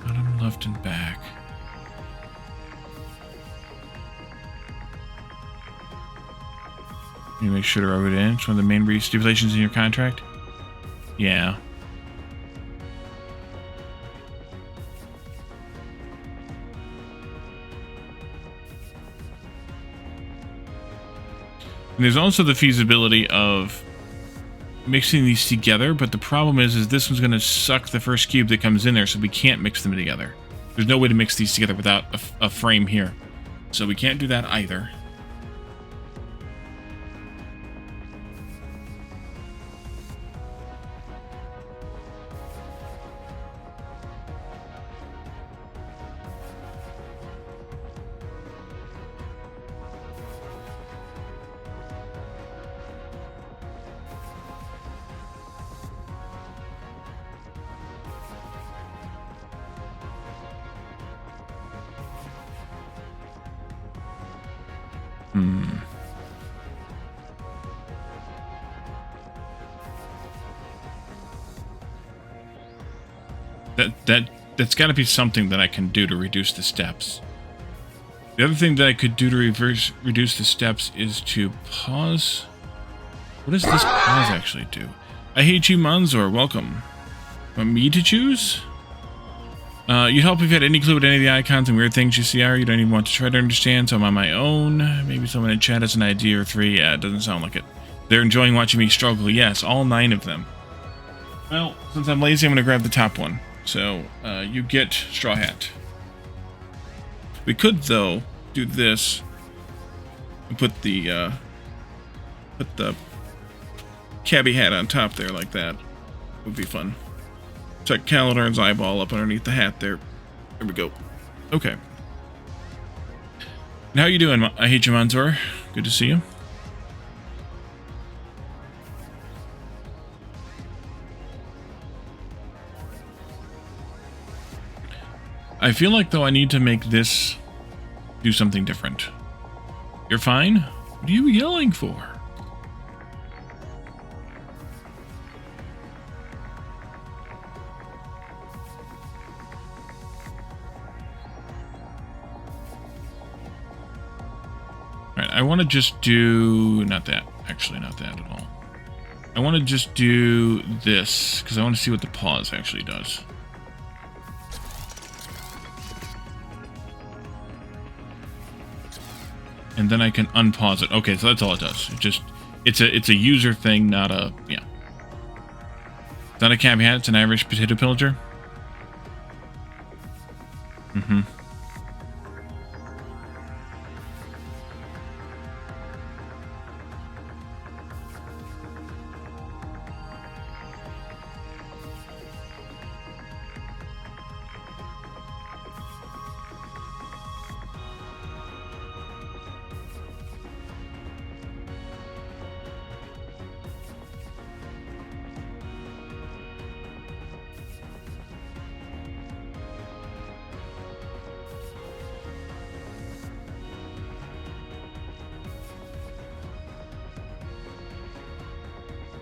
Bottom left and back. You make sure to rub it in. It's one of the main stipulations in your contract. Yeah. And there's also the feasibility of mixing these together, but the problem is this one's going to suck the first cube that comes in there, so we can't mix them together. There's no way to mix these together without a frame here. So we can't do that either. That's got to be something that I can do to reduce the steps. The other thing that I could do to reduce the steps is to pause. What does this pause actually do? I hate you, Manzor. Welcome. Want me to choose? You'd help if you had any clue what any of the icons and weird things you see are. You don't even want to try to understand, so I'm on my own. Maybe someone in chat has an idea or 3. Yeah, it doesn't sound like it. They're enjoying watching me struggle. Yes, all 9 of them. Well, since I'm lazy, I'm going to grab the top one. So, you get Straw Hat. We could, though, do this and put the cabbie hat on top there like that. Would be fun. Check Caledon's eyeball up underneath the hat there. There we go. Okay. And how you doing? I hate you, Manzor. Good to see you. I feel like, though, I need to make this do something different. You're fine? What are you yelling for? Alright, I want to just do... Not that. Actually, not that at all. I want to just do this, because I want to see what the pause actually does. And then I can unpause it. Okay, so that's all it does. It just... It's a user thing, not a... Yeah. It's not a caveat, it's an Irish potato pillager. Mm-hmm.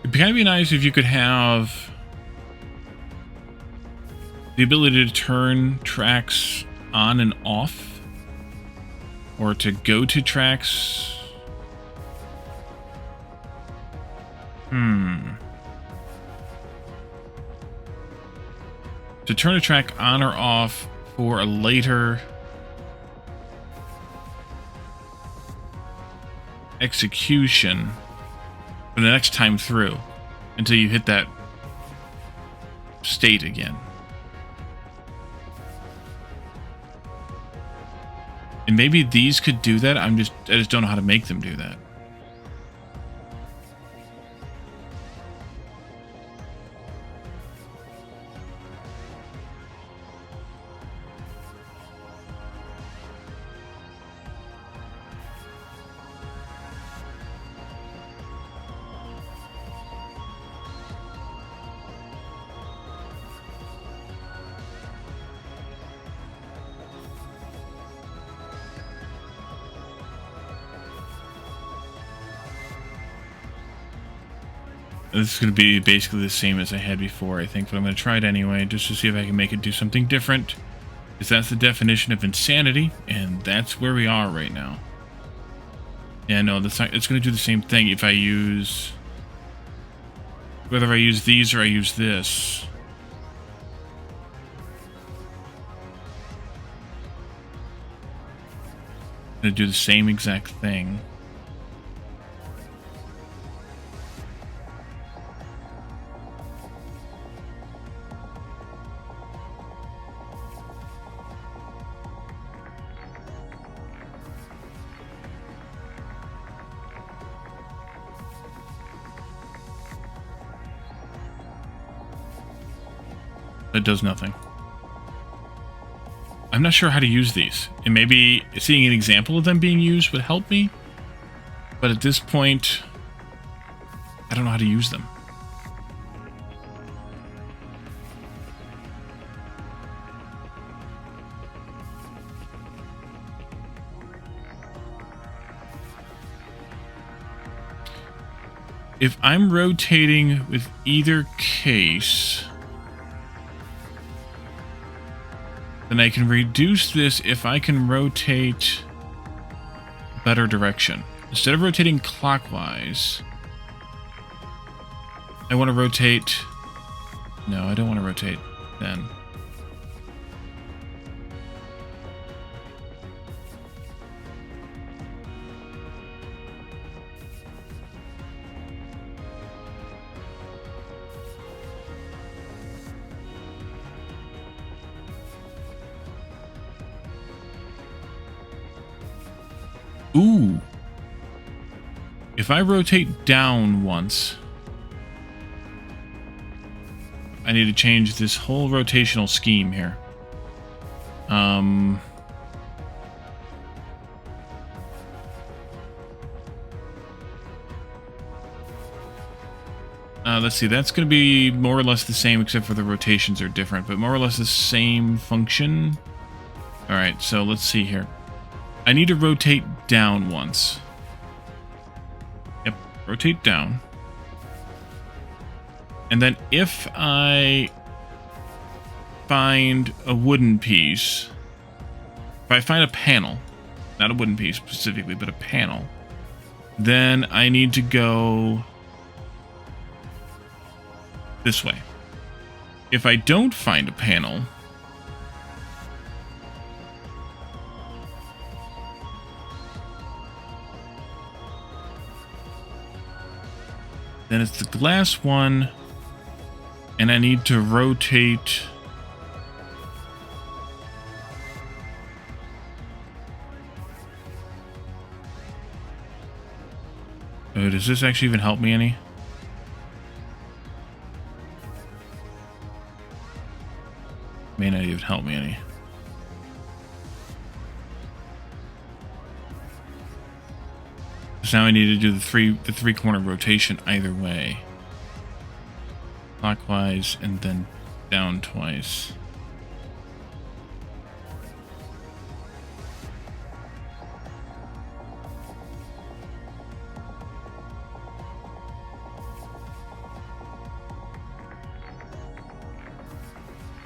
It'd kind of be nice if you could have the ability to turn tracks on and off, or to go to tracks. To turn a track on or off for a later execution for the next time through until you hit that state again. And maybe these could do that. I just don't know how to make them do that. This is going to be basically the same as I had before, I think, but I'm going to try it anyway, just to see if I can make it do something different. Because that's the definition of insanity, and that's where we are right now. Yeah, no, it's going to do the same thing if I use... Whether I use these or I use this. I'm going to do the same exact thing. It does nothing. I'm not sure how to use these, and maybe seeing an example of them being used would help me, but at this point, I don't know how to use them. If I'm rotating with either case, then I can reduce this if I can rotate a better direction. Instead of rotating clockwise, I want to rotate... No, I don't want to rotate then. Ooh. If I rotate down once, I need to change this whole rotational scheme here. Let's see, that's going to be more or less the same, except for the rotations are different, but more or less the same function. Alright, so let's see here. I need to rotate down once. Yep, rotate down. And then if I find a wooden piece, if I find a panel, not a wooden piece specifically, but a panel, Then I need to go this way. If I don't find a panel, then it's the glass one, and I need to rotate. Oh, does this actually even help me any? May not even help me any. So now I need to do the three corner rotation either way. Clockwise and then down twice.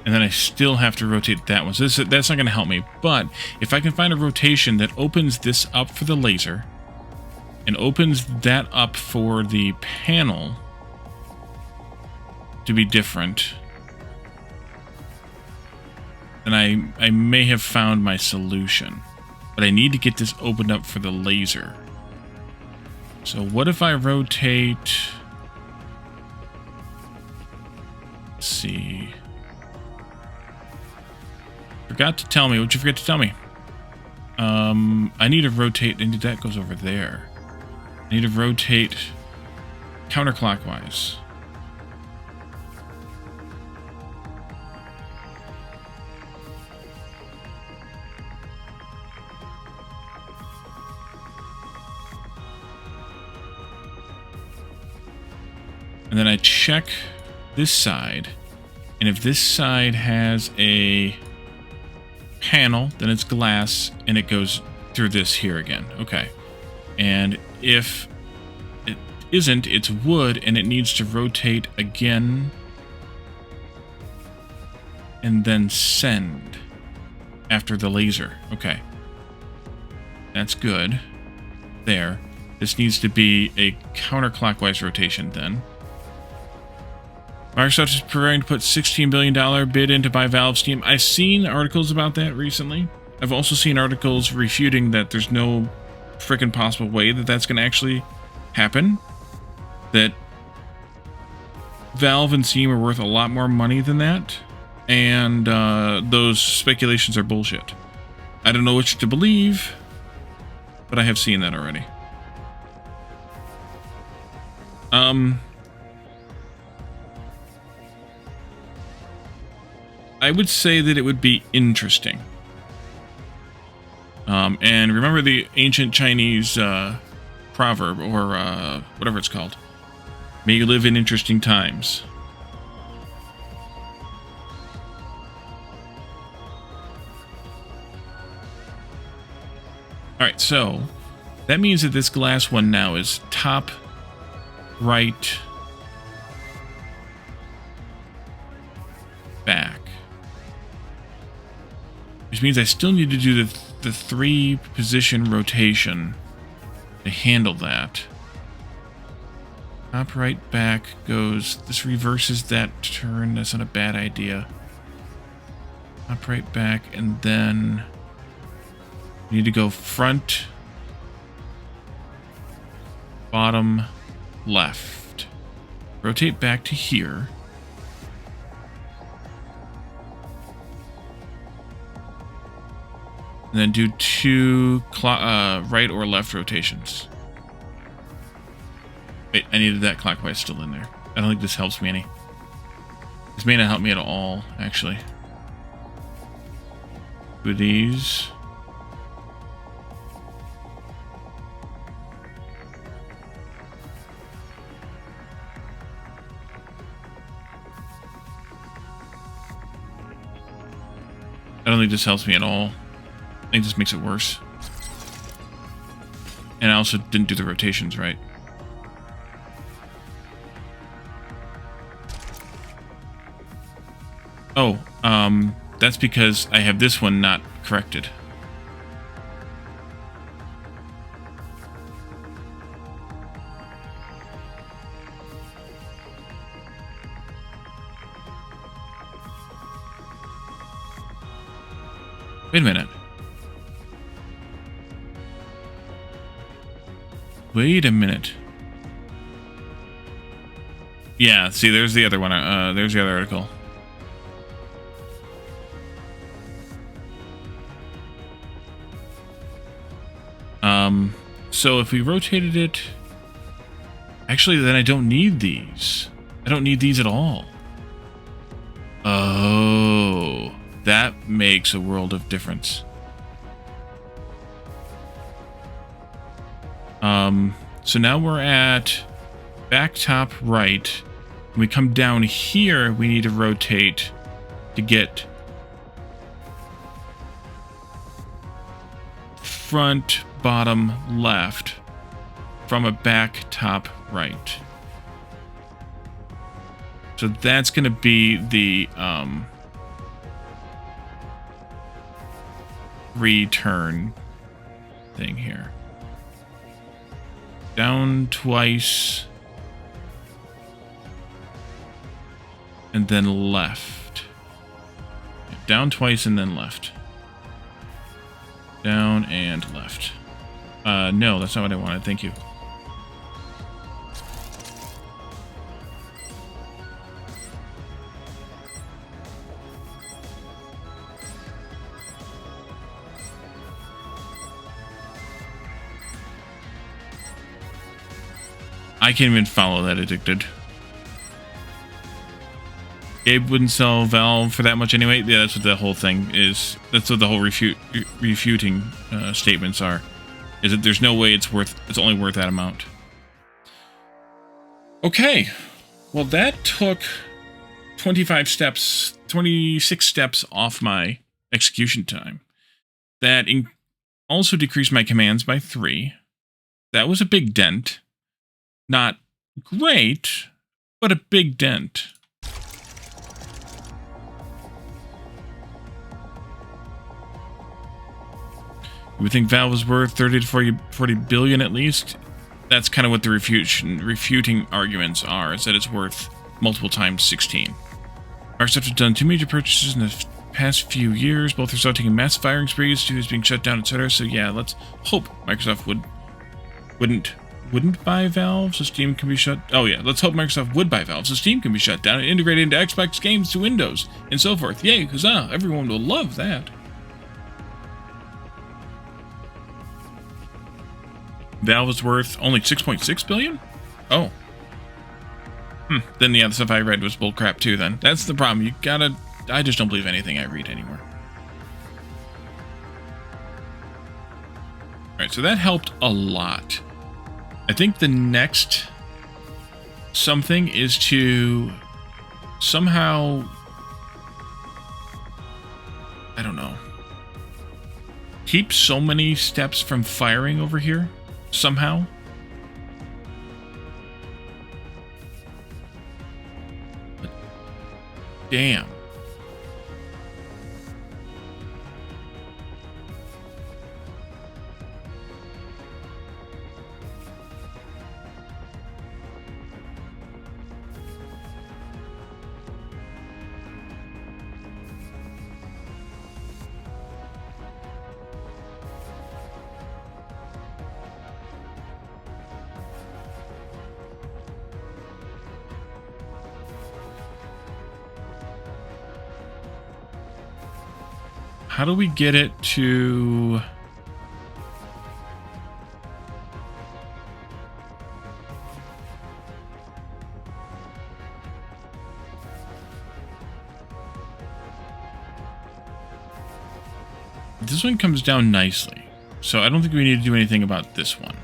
And then I still have to rotate that one. So that's not going to help me. But if I can find a rotation that opens this up for the laser and opens that up for the panel to be different, then I may have found my solution. But I need to get this opened up for the laser. So what if I rotate... Let's see... Forgot to tell me. What'd you forget to tell me? I need to rotate, and that goes over there. I need to rotate counterclockwise. And then I check this side, and if this side has a panel, then it's glass, and it goes through this here again. Okay. And if it isn't, it's wood, and it needs to rotate again and then send after the laser. Okay. That's good. There. This needs to be a counterclockwise rotation then. Microsoft is preparing to put $16 billion bid in to buy Valve Steam. I've seen articles about that recently. I've also seen articles refuting that there's no freaking possible way that that's going to actually happen. That Valve and Steam are worth a lot more money than that. And those speculations are bullshit. I don't know which to believe, but I have seen that already. I would say that it would be interesting. And remember the ancient Chinese proverb, or whatever it's called. May you live in interesting times. Alright, so that means that this glass one now is top, right, back. Which means I still need to do the 3-position rotation to handle that. Top, right, back goes... This reverses that turn. That's not a bad idea. Top, right, back, and then... I need to go front, bottom, left. Rotate back to here. And then do 2 right or left rotations. Wait, I needed that clockwise still in there. I don't think this helps me any. This may not help me at all, actually. With these. I don't think this helps me at all. I think this makes it worse. And I also didn't do the rotations right. Oh, that's because I have this one not corrected. Wait a minute. Wait a minute. Yeah, see, there's the other one. There's the other article. So if we rotated it... Actually, then I don't need these. I don't need these at all. Oh, that makes a world of difference. So now we're at back top right. When we come down here, we need to rotate to get front, bottom, left from a back top right. So that's going to be the return thing here. Down twice. And then left. Down twice and then left. Down and left. No, that's not what I wanted. Thank you. I can't even follow that addicted. Gabe wouldn't sell Valve for that much anyway. Yeah, that's what the whole thing is. That's what the whole refuting statements are. Is that there's no way it's only worth that amount. Okay. Well, that took 26 steps off my execution time. That also decreased my commands by 3. That was a big dent. Not great, but a big dent. You would think Valve was worth 30 to 40 billion at least. That's kind of what the refuting arguments are, is that it's worth multiple times 16. Microsoft has done 2 major purchases in the past few years, both resulting in massive firing sprees, studios being shut down, etc. So yeah, let's hope Microsoft wouldn't buy Valve so Steam can be shut... Oh yeah, let's hope Microsoft would buy Valve so Steam can be shut down and integrated into Xbox games to Windows and so forth. Yay, huzzah, everyone will love that. Valve is worth only 6.6 billion? Oh. Then the other stuff I read was bullcrap too then. That's the problem. You gotta... I just don't believe anything I read anymore. Alright, so that helped a lot. I think the next something is to somehow, I don't know, keep so many steps from firing over here somehow. But damn. How do we get it to... This one comes down nicely, so I don't think we need to do anything about this one.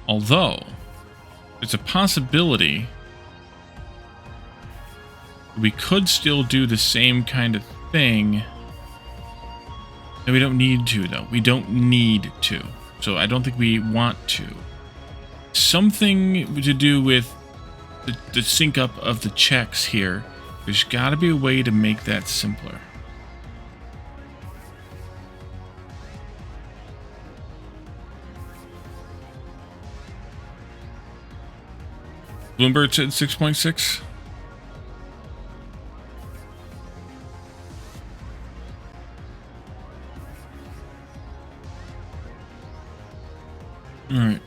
Although, it's a possibility we could still do the same kind of thing. No, we don't need to, though. We don't need to. So I don't think we want to. Something to do with the sync up of the checks here. There's got to be a way to make that simpler. Bloomberg said 6.6. All right.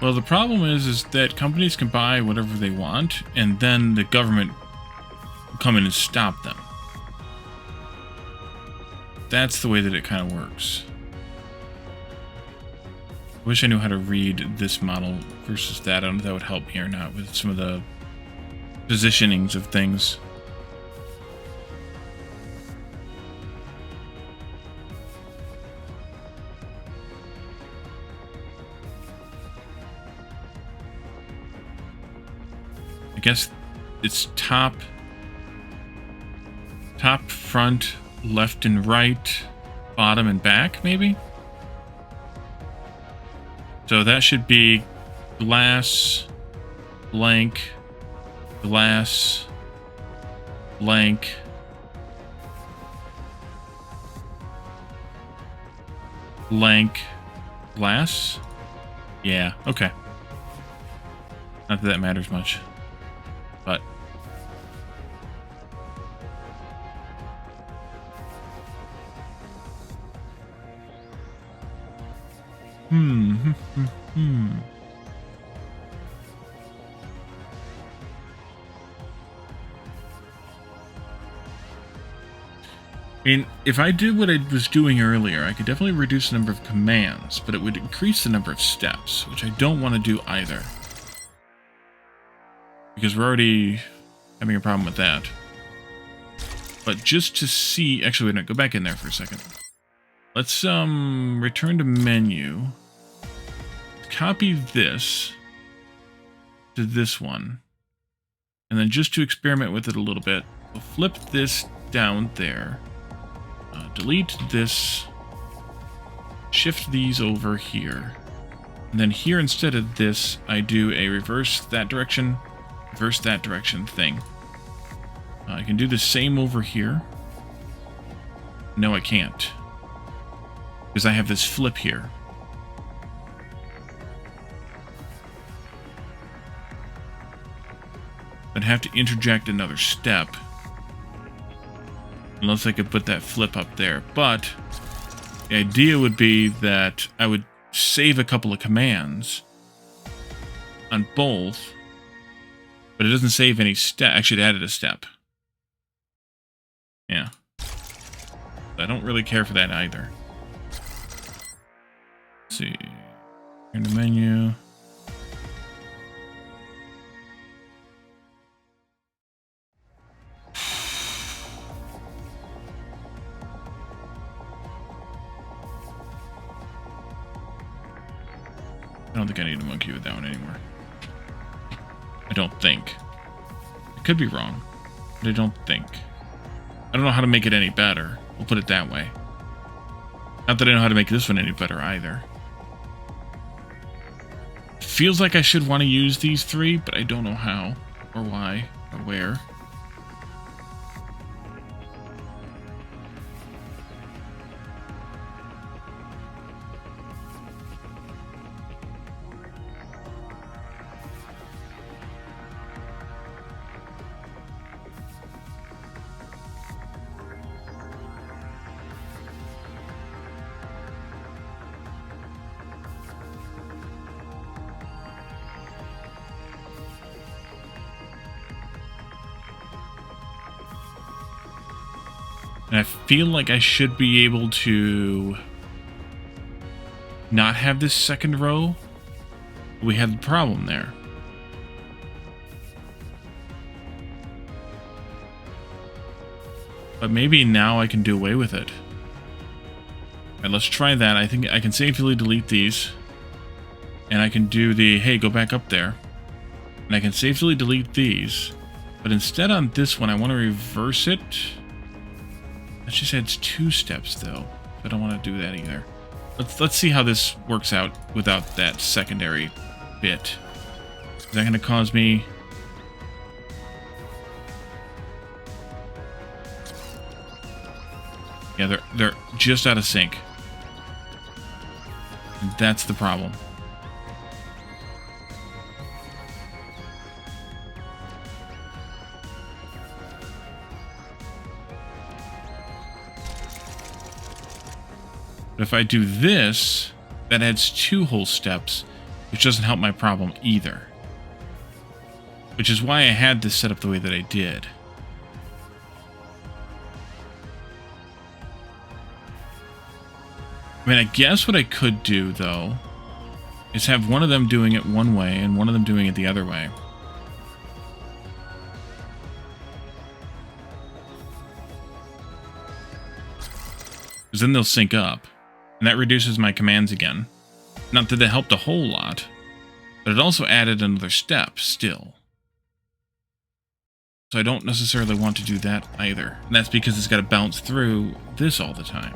Well, the problem is that companies can buy whatever they want, and then the government will come in and stop them. That's the way that it kind of works. I wish I knew how to read this model versus that. I don't know if that would help me or not with some of the positionings of things. I guess it's top, front, left and right, bottom and back, maybe? So that should be glass, blank, glass, blank, blank, glass? Yeah, okay. Not that that matters much. But I mean, if I did what I was doing earlier, I could definitely reduce the number of commands, but it would increase the number of steps, which I don't want to do either. Because we're already having a problem with that. But just to see... Actually, wait a minute. Go back in there for a second. Let's return to menu. Copy this to this one. And then just to experiment with it a little bit, we'll flip this down there. Delete this. Shift these over here. And then here, instead of this, I do a reverse that direction thing. I can do the same over here. No, I can't. Because I have this flip here. I'd have to interject another step. Unless I could put that flip up there. But the idea would be that I would save a couple of commands on both. But it doesn't save any step. Actually, it added a step. Yeah. I don't really care for that either. Let's see. In the menu. I don't think I need to monkey with that one anymore. I don't think. I could be wrong, but I don't think. I don't know how to make it any better. We'll put it that way. Not that I know how to make this one any better either. Feels like I should want to use these three, but I don't know how, or why, or where. And I feel like I should be able to not have this second row. We had the problem there. But maybe now I can do away with it. Alright, let's try that. I think I can safely delete these. And I can do the, hey, go back up there. And I can safely delete these. But instead on this one, I want to reverse it. That just adds 2 steps, though. I don't want to do that either. Let's see how this works out without that secondary bit. Is that going to cause me... Yeah, they're just out of sync. And that's the problem. But if I do this, that adds 2 whole steps, which doesn't help my problem either. Which is why I had this set up the way that I did. I mean, I guess what I could do, though, is have one of them doing it one way and one of them doing it the other way. Because then they'll sync up. And that reduces my commands again. Not that they helped a whole lot, but it also added another step still. So I don't necessarily want to do that either. And that's because it's got to bounce through this all the time.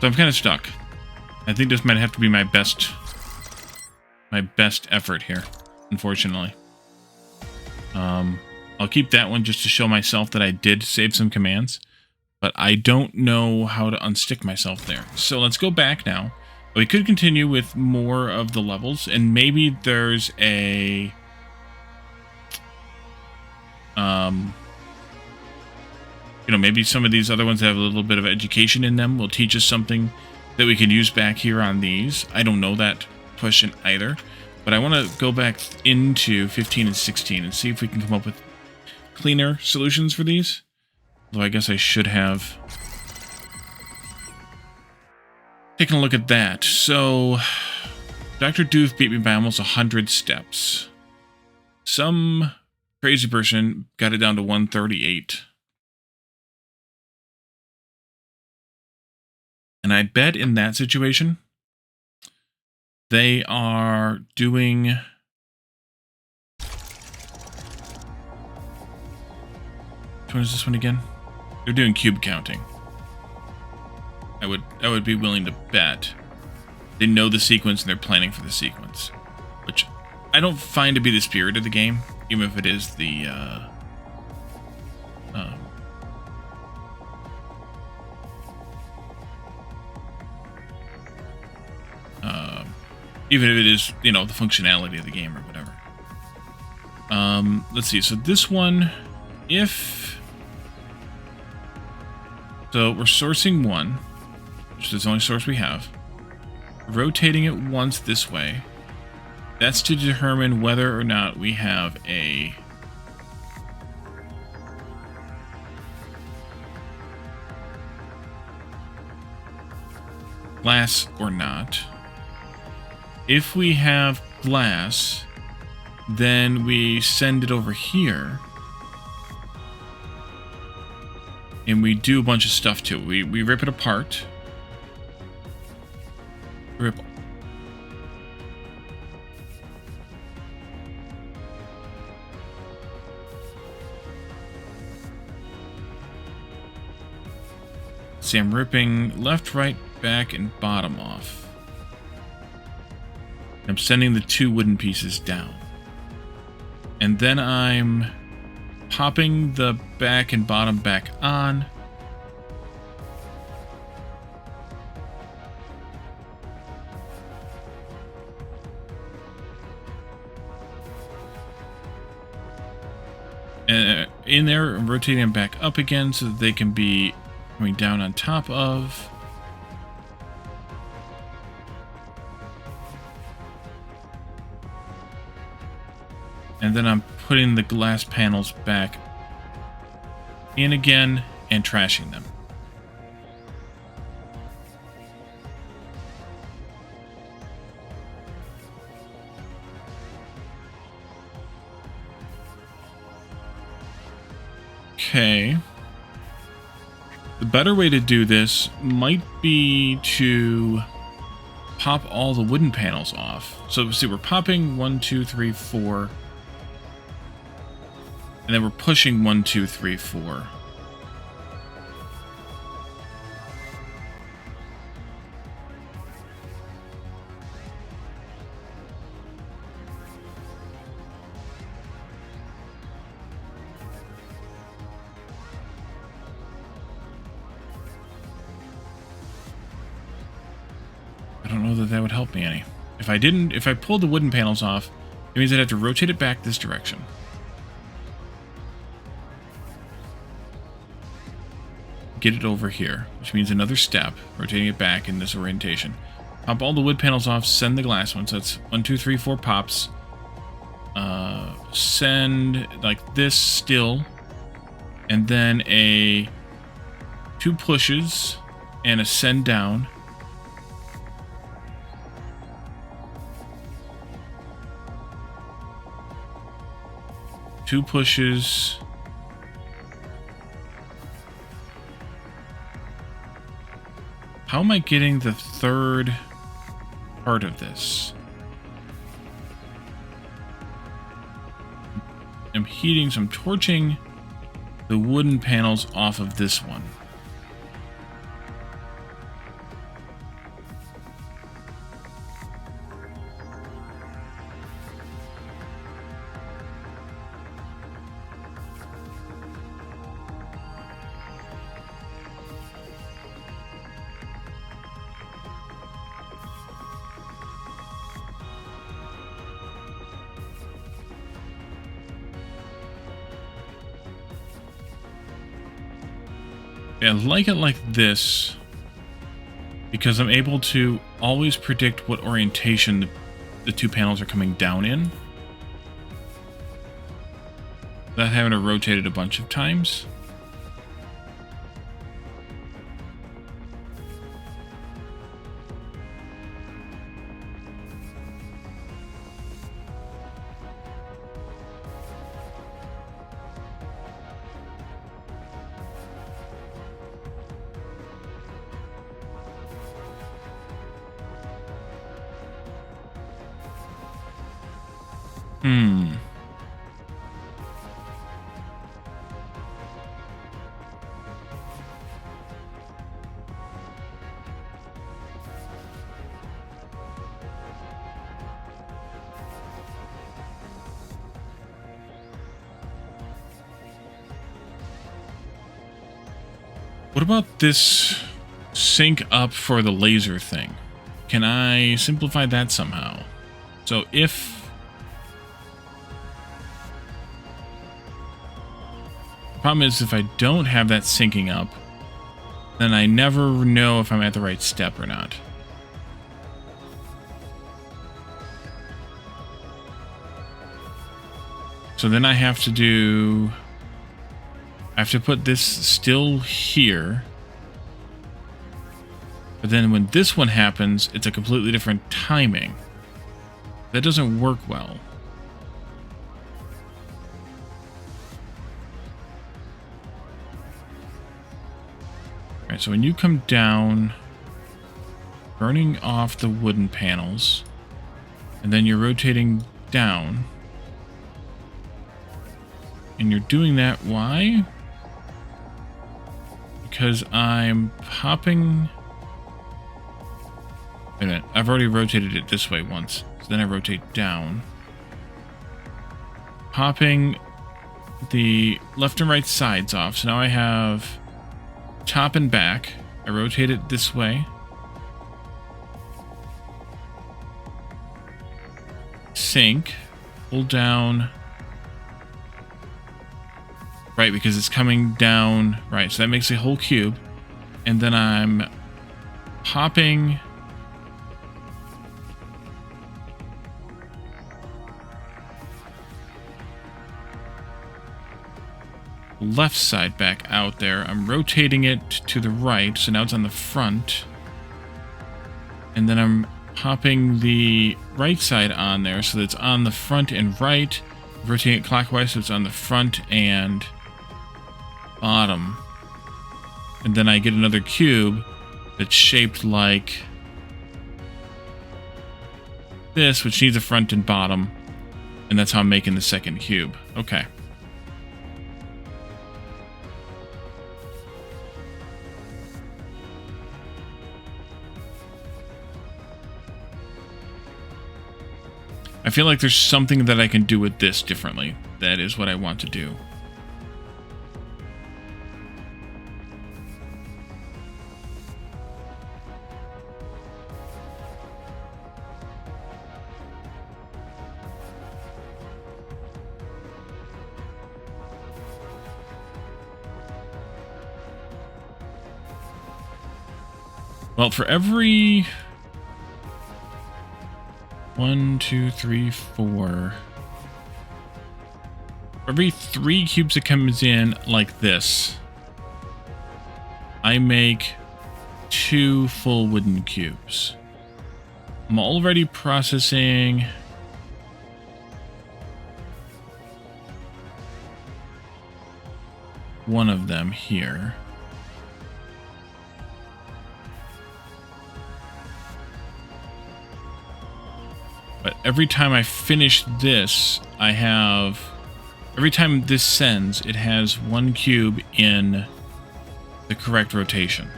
So I'm kind of stuck. I think this might have to be my best effort here, unfortunately. I'll keep that one just to show myself that I did save some commands, but I don't know how to unstick myself there. So let's go back now. We could continue with more of the levels, and maybe there's a... you know, maybe some of these other ones have a little bit of education in them will teach us something that we can use back here on these. I don't know that question either, but I want to go back into 15 and 16 and see if we can come up with cleaner solutions for these. Though I guess I should have taken a look at that. So, Dr. Doof beat me by almost 100 steps. Some crazy person got it down to 138. And I bet in that situation, they are doing... Which one is this one again? They're doing cube counting. I would be willing to bet they know the sequence and they're planning for the sequence. Which I don't find to be the spirit of the game, even if it is the... even if it is, you know, the functionality of the game or whatever. Let's see. So this one, so we're sourcing one, which is the only source we have. Rotating it once this way. That's to determine whether or not we have a glass or not. If we have glass, then we send it over here. And we do a bunch of stuff to it. We rip it apart. Rip. See, I'm ripping left, right, back, and bottom off. I'm sending the 2 wooden pieces down. And then I'm popping the back and bottom back on. And in there, I'm rotating them back up again so that they can be coming down on top of. And then I'm putting the glass panels back in again and trashing them. Okay. The better way to do this might be to pop all the wooden panels off. So see, we're popping 1, 2, 3, 4. And then we're pushing 1, 2, 3, 4. I don't know that would help me any. If I pulled the wooden panels off, it means I'd have to rotate it back this direction. Get it over here, which means another step, rotating it back in this orientation. Pop all the wood panels off, send the glass ones. So that's 1, 2, 3, 4 pops. Send like this still, and then 2 pushes and a send down. Two pushes. How am I getting the third part of this? I'm heating, so I'm torching the wooden panels off of this one. I like it like this because I'm able to always predict what orientation the 2 panels are coming down in without having to rotate it a bunch of times. What about this sync up for the laser thing? Can I simplify that somehow? So if... The problem is if I don't have that syncing up, then I never know if I'm at the right step or not. So then I have to do... I have to put this still here. But then when this one happens, it's a completely different timing. That doesn't work well. Alright, so when you come down, burning off the wooden panels, and then you're rotating down, and you're doing that, why? Because I'm popping... Wait a minute, I've already rotated it this way once, so then I rotate down. Popping the left and right sides off, so now I have top and back. I rotate it this way. Sink, pull down. Right, because it's coming down. Right, so that makes a whole cube. And then I'm popping left side back out there. I'm rotating it to the right, so now it's on the front. And then I'm popping the right side on there so that it's on the front and right. Rotating it clockwise so it's on the front and bottom. And then I get another cube that's shaped like this, which needs a front and bottom. And that's how I'm making the second cube. Okay. I feel like there's something that I can do with this differently. That is what I want to do. Well, for every 1, 2, 3, 4. Every 3 cubes that comes in like this, I make 2 full wooden cubes. I'm already processing one of them here. But every time I finish this, I have... Every time this sends, it has 1 cube in the correct rotation.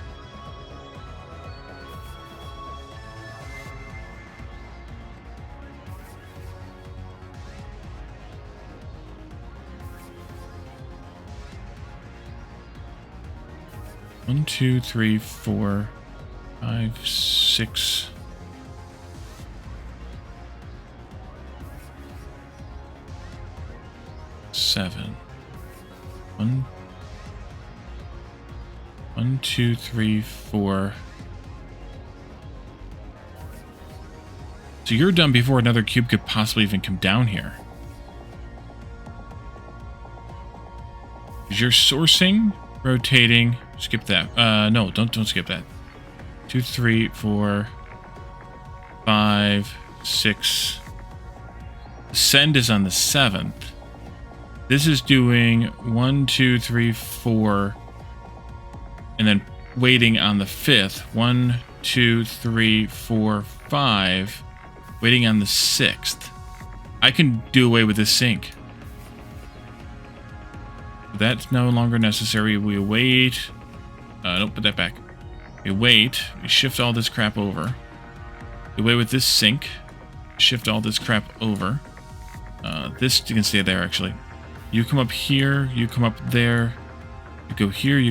One, 2, 3, 4, 5, 6... 7. 1, 2, 3, 4. So you're done before another cube could possibly even come down here. You're sourcing, rotating. Skip that. No, don't skip that. 2, 3, 4, 5, 6. Send is on the 7th. This is doing 1, 2, 3, 4, and then waiting on the 5th. 1, 2, 3, 4, 5, waiting on the 6th. I can do away with this sync. That's no longer necessary. We wait. Don't put that back. We wait. We shift all this crap over. We wait with this sync. Shift all this crap over. This you can stay there actually. You come up here, you come up there, you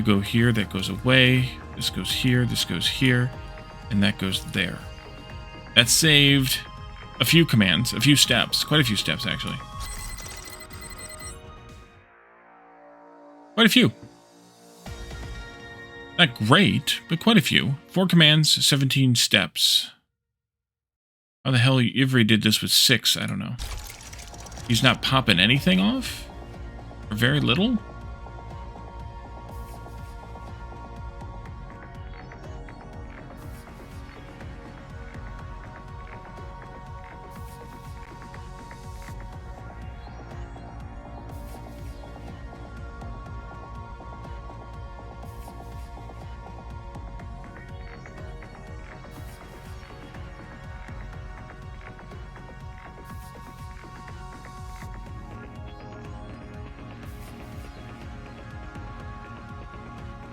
go here, that goes away, this goes here, and that goes there. That saved a few commands, a few steps, quite a few steps actually. Quite a few. Not great, but quite a few. 4 commands, 17 steps. How the hell Ivry did this with 6, I don't know. He's not popping anything off? Or very little?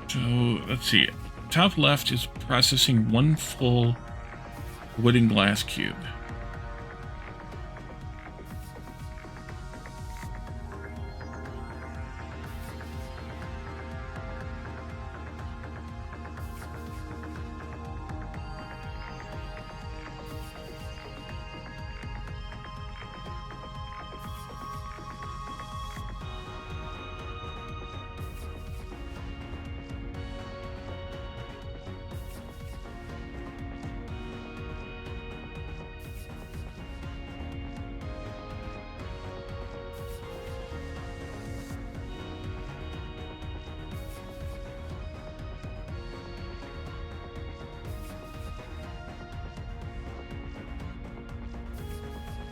So let's see. Top left is processing 1 full wooden glass cube.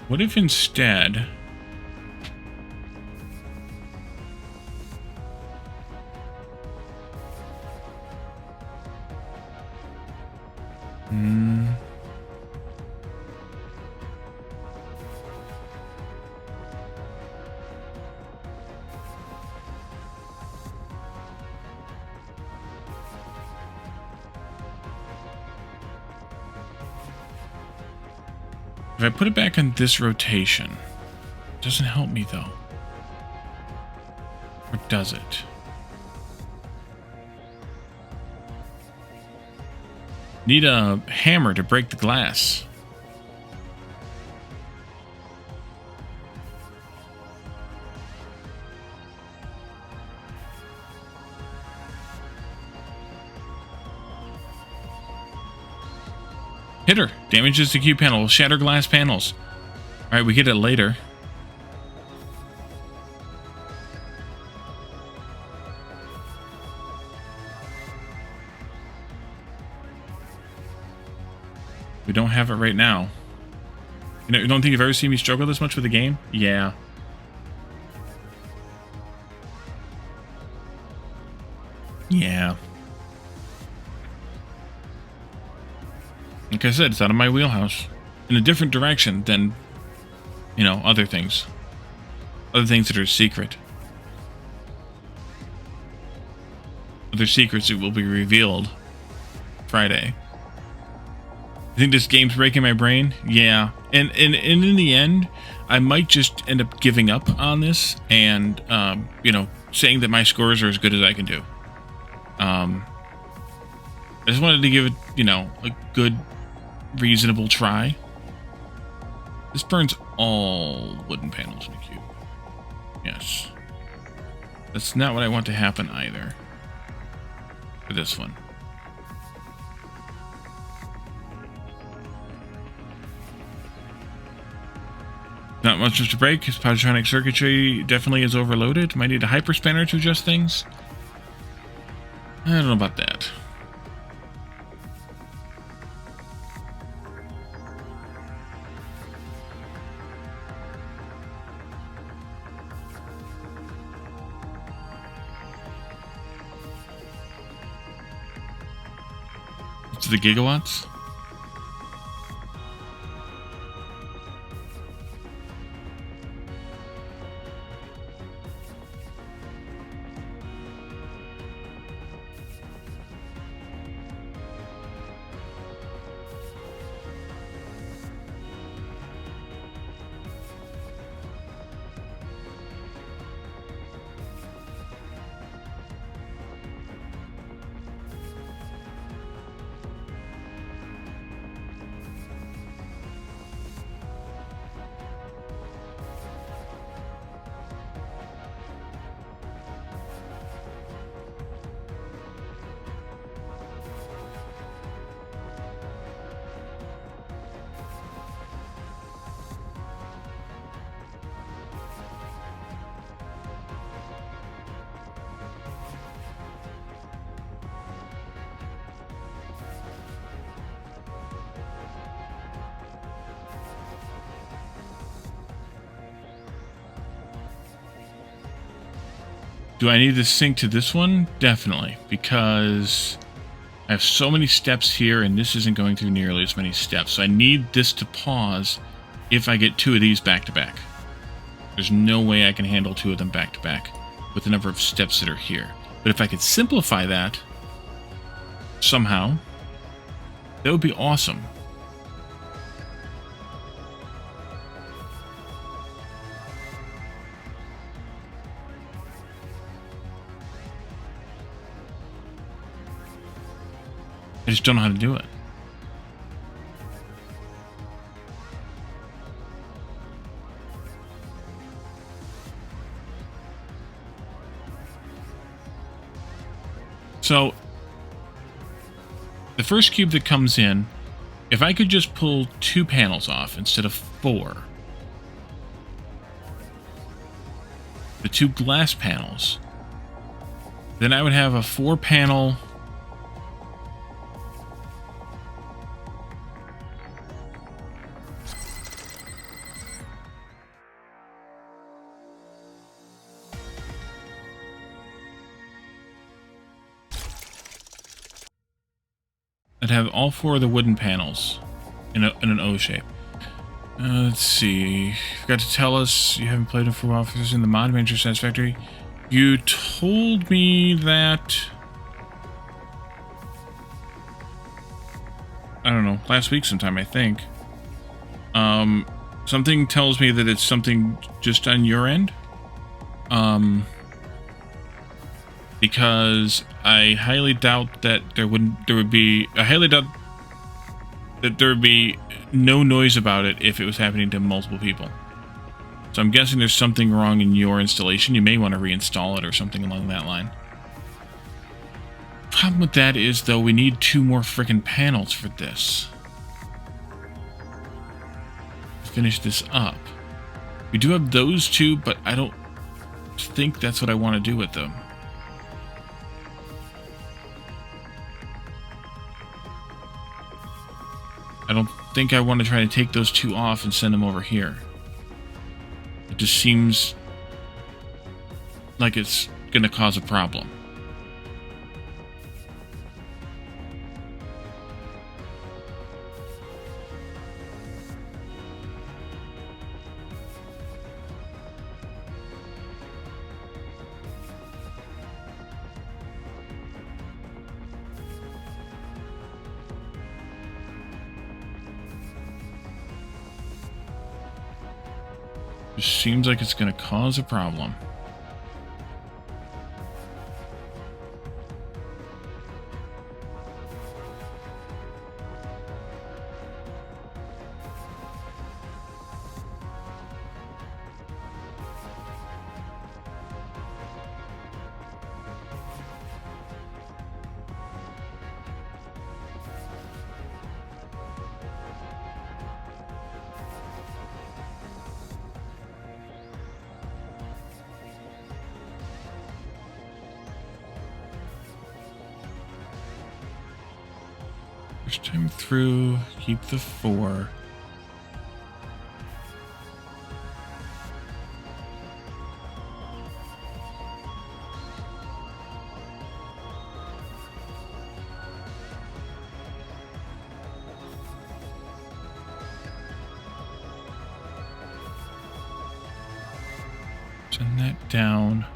What if instead... If I put it back on this rotation, it doesn't help me though. Or does it? Need a hammer to break the glass. Hit her. Damages the cube panel. Will shatter glass panels. Alright, we get it later. We don't have it right now. You know, you don't think you've ever seen me struggle this much with a game? Yeah. Yeah. Like I said, it's out of my wheelhouse. In a different direction than, you know, other things. Other things that are secret. Other secrets that will be revealed Friday. I think this game's breaking my brain. Yeah. And in the end, I might just end up giving up on this and, you know, saying that my scores are as good as I can do. I just wanted to give it, you know, a good, reasonable try. This burns all wooden panels in the cube. Yes. That's not what I want to happen either. For this one. Not much to break. His positronic circuitry definitely is overloaded. Might need a hyper spanner to adjust things. I don't know about that. To the gigawatts? Do I need to sync to this one? Definitely, because I have so many steps here and this isn't going through nearly as many steps. So I need this to pause if I get 2 of these back to back. There's no way I can handle 2 of them back to back with the number of steps that are here. But if I could simplify that somehow, that would be awesome. I just don't know how to do it. So, the first cube that comes in, if I could just pull 2 panels off instead of 4, the 2 glass panels, then I would have a 4-panel I'd have all 4 of the wooden panels in an O shape. Let's see. Forgot to tell us you haven't played it for officers in the mod manager satisfactory. You told me that, I don't know, last week sometime, I think. Something tells me that it's something just on your end. Because I highly doubt that I highly doubt that there would be no noise about it if it was happening to multiple people. So I'm guessing there's something wrong in your installation. You may want to reinstall it or something along that line. Problem with that is, though, we need 2 more freaking panels for this. To finish this up. We do have those 2, but I don't think that's what I want to do with them. I don't think I want to try to take those 2 off and send them over here. It just seems like it's going to cause a problem. Just seems like it's going to cause a problem. First time through, keep the 4. Send that down.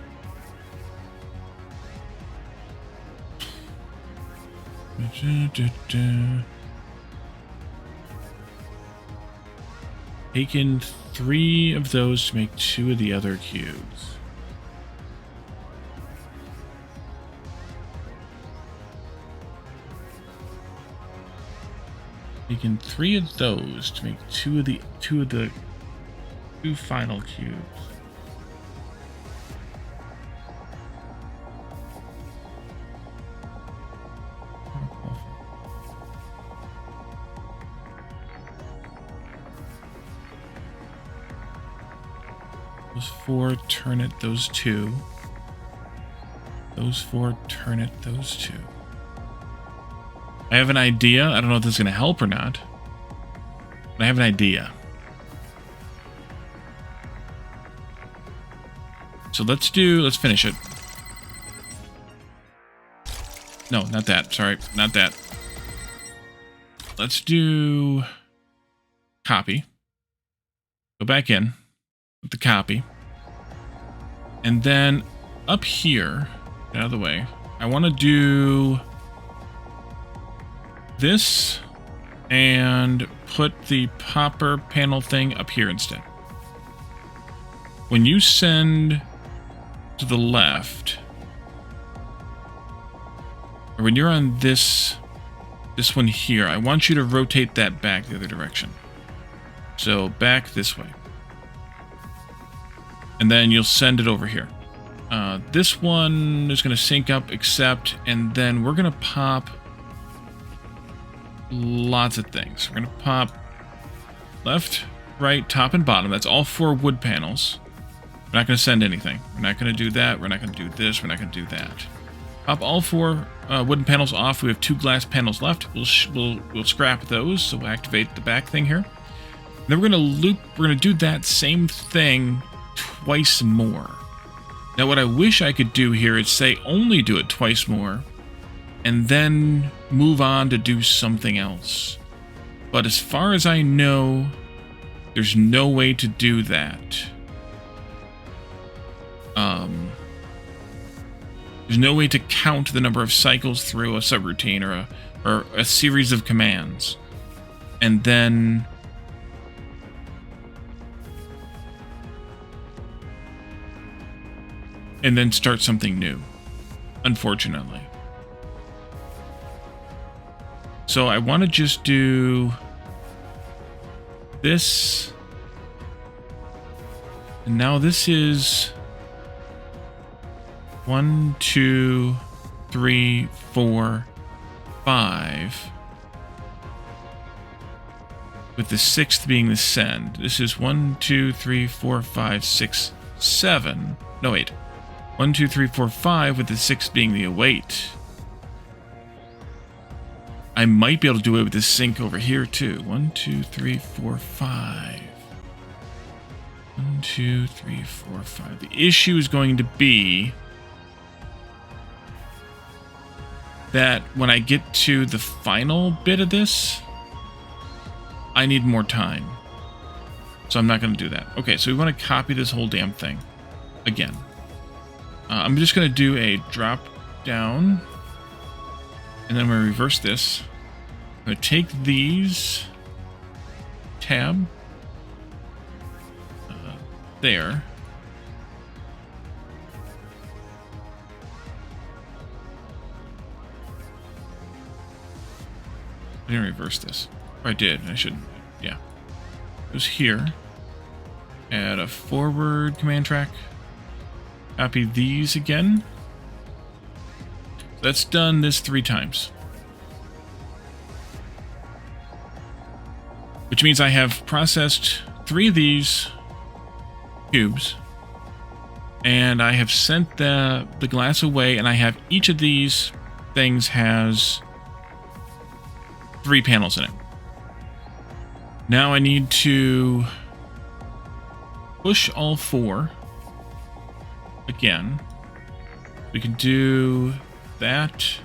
Taken 3 of those to make 2 of the other cubes. Taken 3 of those to make 2 of the 2 final cubes. Those 4 turn it, those 2. Those 4 turn it, those 2. I have an idea. I don't know if this is going to help or not. But I have an idea. So let's finish it. No, not that. Sorry, not that. Let's do copy. Go back in with the copy. And then up here, Out of the way. I want to do this and put the popper panel thing up here instead. When you send to the left, or when you're on this one here, I want you to rotate that back the other direction. So back this way. And then you'll send it over here. This one is going to sync up, accept, and then we're going to pop lots of things. We're going to pop left, right, top, and bottom. That's all 4 wood panels. We're not going to send anything. We're not going to do that. We're not going to do this. We're not going to do that. Pop all 4 wooden panels off. We have 2 glass panels left. We'll scrap those. So we'll activate the back thing here. And then we're going to loop. We're going to do that same thing twice more. Now, what I wish I could do here is say only do it twice more, and then move on to do something else. But as far as I know, there's no way to do that. There's no way to count the number of cycles through a subroutine or a series of commands. And then start something new, unfortunately. So I want to just do this. And now this is 1, 2, 3, 4, 5. With the 6th being the send. This is 1, 2, 3, 4, 5, 6, 7. No, wait. 1, 2, 3, 4, 5 with the 6th being the await. I might be able to do it with this sync over here too. 1, 2, 3, 4, 5. 1, 2, 3, 4, 5. The issue is going to be that when I get to the final bit of this, I need more time. So I'm not going to do that. Okay, so we want to copy this whole damn thing again. I'm just going to do a drop down, and then I'm going to reverse this. I'm going to take these, tab, there. I didn't reverse this. Or I did. I shouldn't. Yeah. It was here. Add a forward command track. Copy these again. So that's done this 3 times. Which means I have processed 3 of these cubes. And I have sent the glass away, and I have each of these things has 3 panels in it. Now I need to push all 4 again. We can do that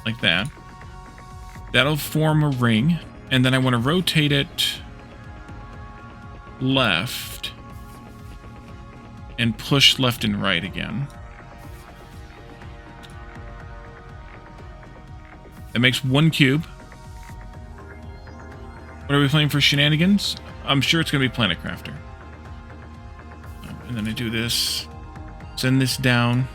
like that. That'll form a ring, and then I want to rotate it left and push left and right again. That makes 1 cube. What are we playing for shenanigans? I'm sure it's going to be Planet Crafter. And then I do this, send this down,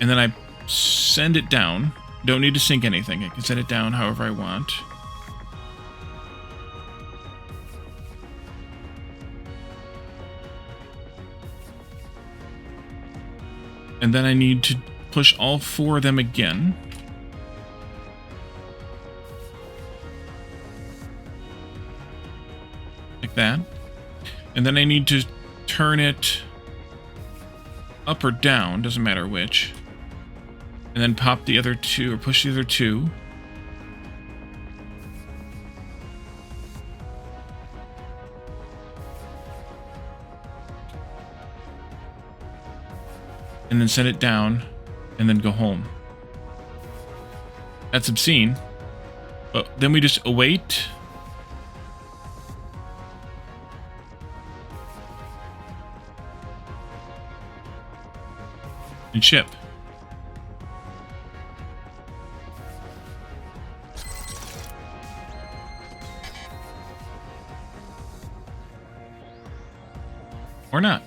and then I send it down. Don't need to sync anything. I can send it down however I want. And then I need to push all 4 of them again. Like that. And then I need to turn it up or down, doesn't matter which. And then pop the other 2, or push the other 2. And then send it down, and then go home. That's obscene. But then we just await. and ship. Or not.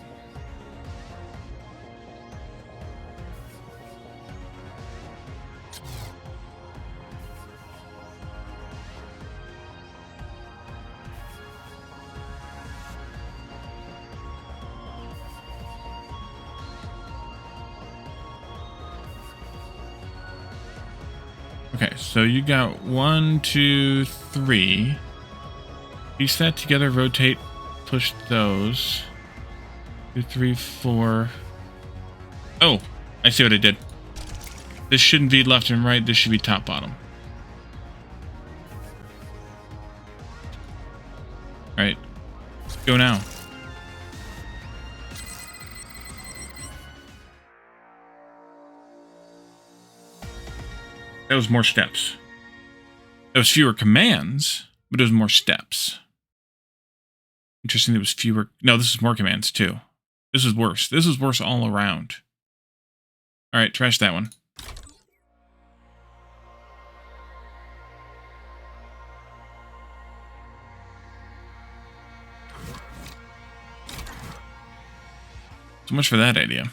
Okay, so you got 1, 2, 3. Piece that together, rotate, push those. 2, 3, 4. Oh, I see what I did. This shouldn't be left and right. This should be top bottom. All right, let's go now. That was more steps. That was fewer commands, but it was more steps. Interesting, there was fewer... No, this is more commands, too. This is worse. This is worse all around. All right, trash that one. So much for that idea.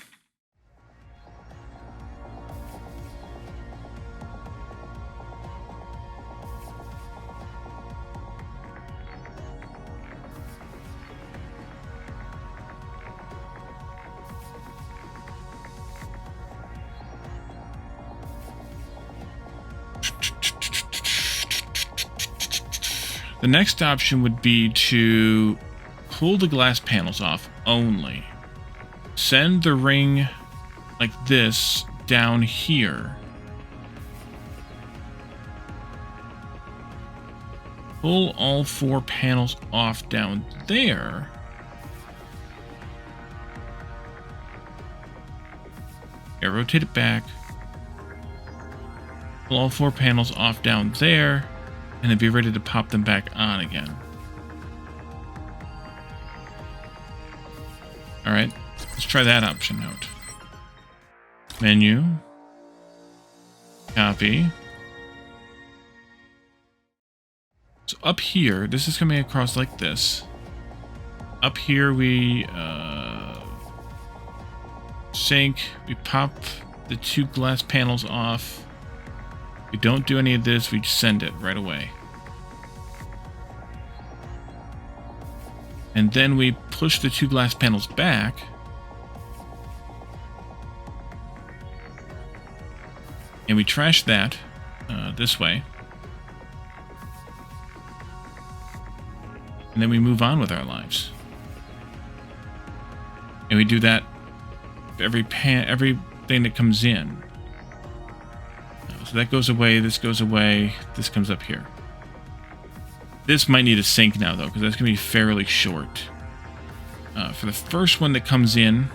The next option would be to pull the glass panels off only. Send the ring like this down here. Pull all 4 panels off down there. Yeah, rotate it back. Pull all 4 panels off down there. And then be ready to pop them back on again. Alright, let's try that option out. Menu. Copy. So up here, this is coming across like this. Up here we sync, we pop the 2 glass panels off. We don't do any of this, we just send it right away. And then we push the 2 glass panels back. And we trash that this way. And then we move on with our lives. And we do that for everything that comes in. So that goes away, this goes away, this comes up here. This might need a sync now, though, because that's going to be fairly short. For the first one that comes in,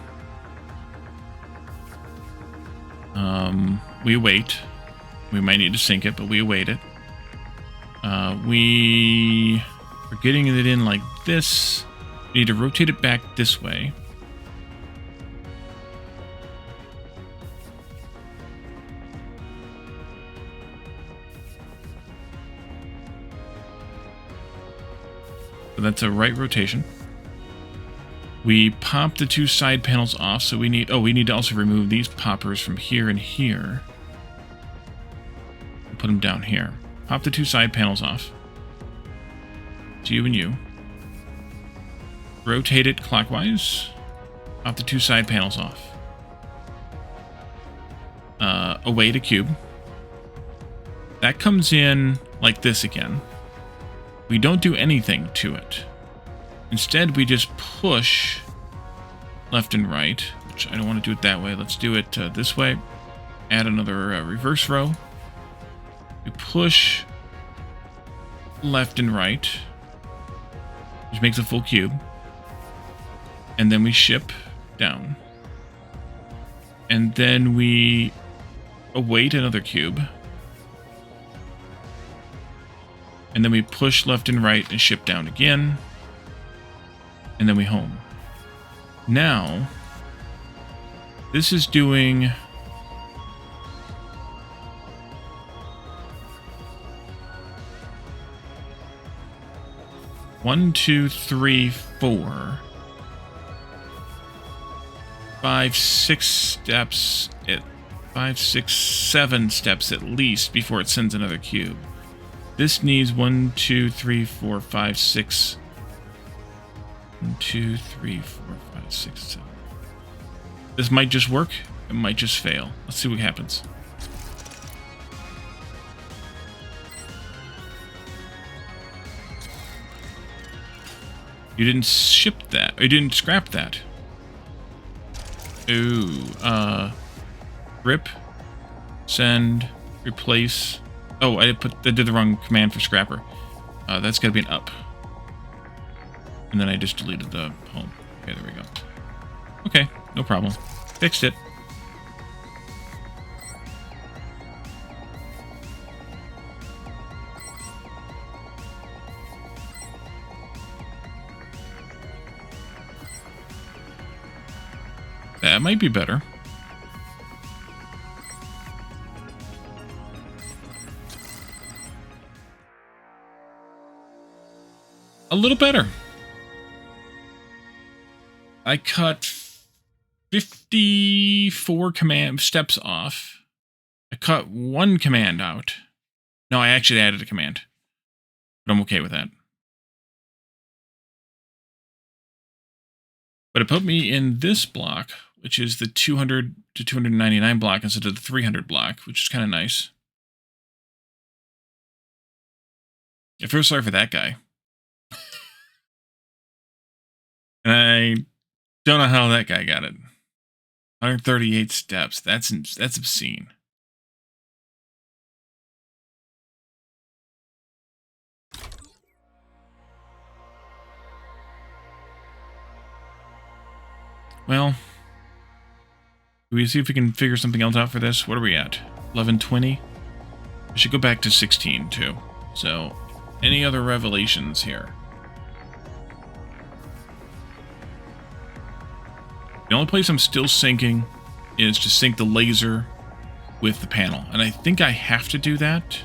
we wait. We might need to sync it, but we await it. We are getting it in like this. We need to rotate it back this way. So that's a right rotation. We pop the 2 side panels off, so we need to also remove these poppers from here and here. And put them down here. Pop the 2 side panels off. It's you and you. Rotate it clockwise. Pop the 2 side panels off. Await a cube. That comes in like this again. We don't do anything to it. Instead, we just push left and right, which I don't want to do it that way. Let's do it this way. Add another reverse row. We push left and right, which makes a full cube. And then we ship down. And then we await another cube. And then we push left and right and ship down again. And then we home. Now, This is doing... One, two, three, 4, 5, 6 steps. 5, 6, 7 steps at least before it sends another cube. This needs 1, 2, 3, 4, 5, 6. 1, 2, 3, 4, 5, 6, 7. This might just work. It might just fail. Let's see what happens. You didn't ship that. Or you didn't scrap that. Ooh. Rip. Send. Replace. Oh, I did the wrong command for scrapper. That's got to be an up. And then I just deleted the home. Okay, there we go. Okay, no problem. Fixed it. That might be better. A little better. I cut 54 command steps off. I cut 1 command out. No, I actually added a command. But I'm okay with that. But it put me in this block, which is the 200 to 299 block instead of the 300 block, which is kind of nice. I feel sorry for that guy. And I don't know how that guy got it. 138 steps. That's obscene. Well, do we see if we can figure something else out for this? What are we at? 1120? I should go back to 16 too. So, any other revelations here? The only place I'm still syncing is to sync the laser with the panel. And I think I have to do that.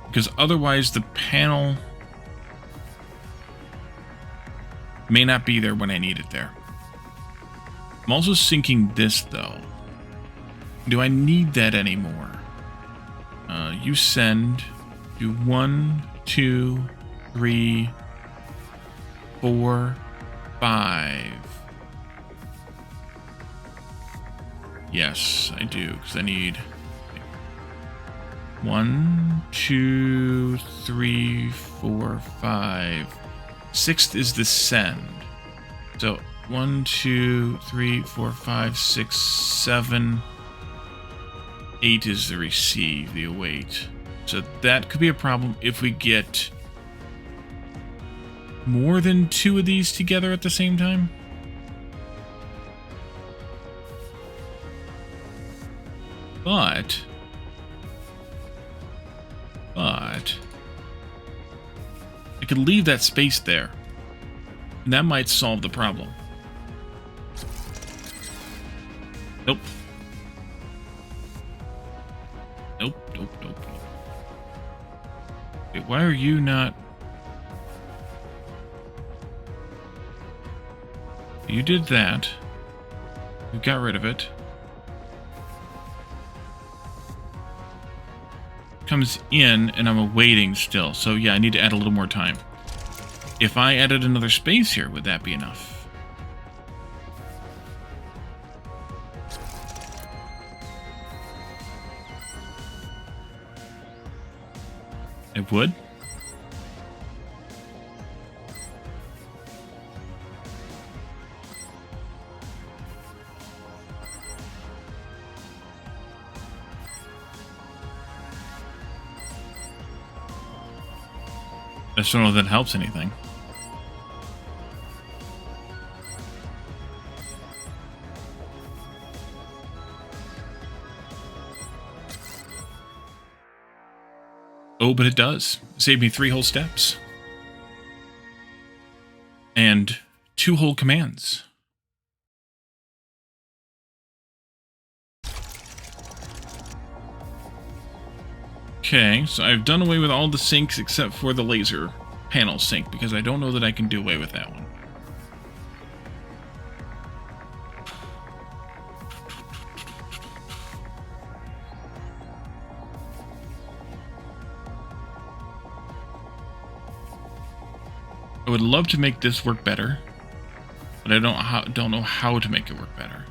Because otherwise the panel may not be there when I need it there. I'm also syncing this though. Do I need that anymore? You send, do 1, 2, 3, 4, 5. Yes, I do, because I need 1, 2, 3, 4, 5. 6th is the send. So 1, 2, 3, 4, 5, 6, 7. 8 is the receive, the await. So that could be a problem if we get more than 2 of these together at the same time. But I could leave that space there, and that might solve the problem. Nope. Nope. Wait, why are you not... You did that. You got rid of it. Comes in, and I'm awaiting still. So yeah, I need to add a little more time. If I added another space here, would that be enough? It would? I just don't know if that helps anything. Oh, but it does. It saved me 3 whole steps. And 2 whole commands. Okay, so I've done away with all the sinks except for the laser panel sink, because I don't know that I can do away with that one. I would love to make this work better, but I don't know how to make it work better.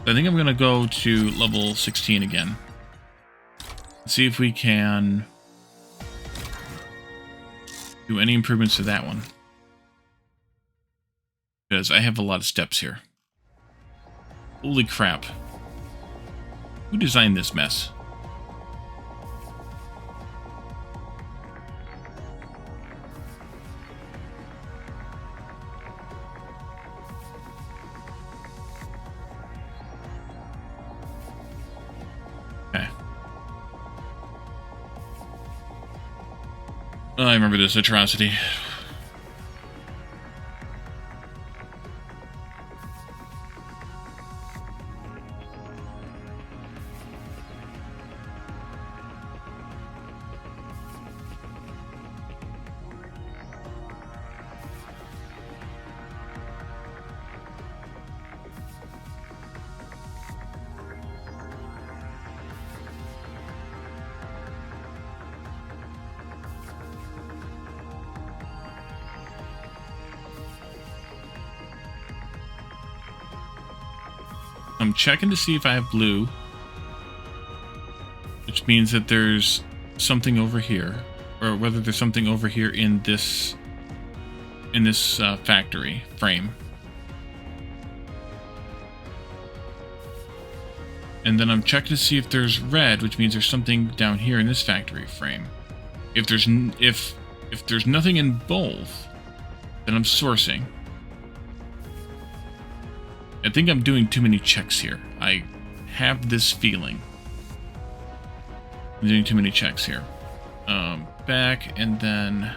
I think I'm going to go to level 16 again. See if we can do any improvements to that one. Because I have a lot of steps here. Holy crap. Who designed this mess? Okay. Oh, I remember this atrocity. I'm checking to see if I have blue, which means that there's something over here, or whether there's something over here in this factory frame. And then I'm checking to see if there's red, which means there's something down here in this factory frame. If there's nothing in both, then I'm sourcing. I think I'm doing too many checks here. I have this feeling. I'm doing too many checks here. Back, and then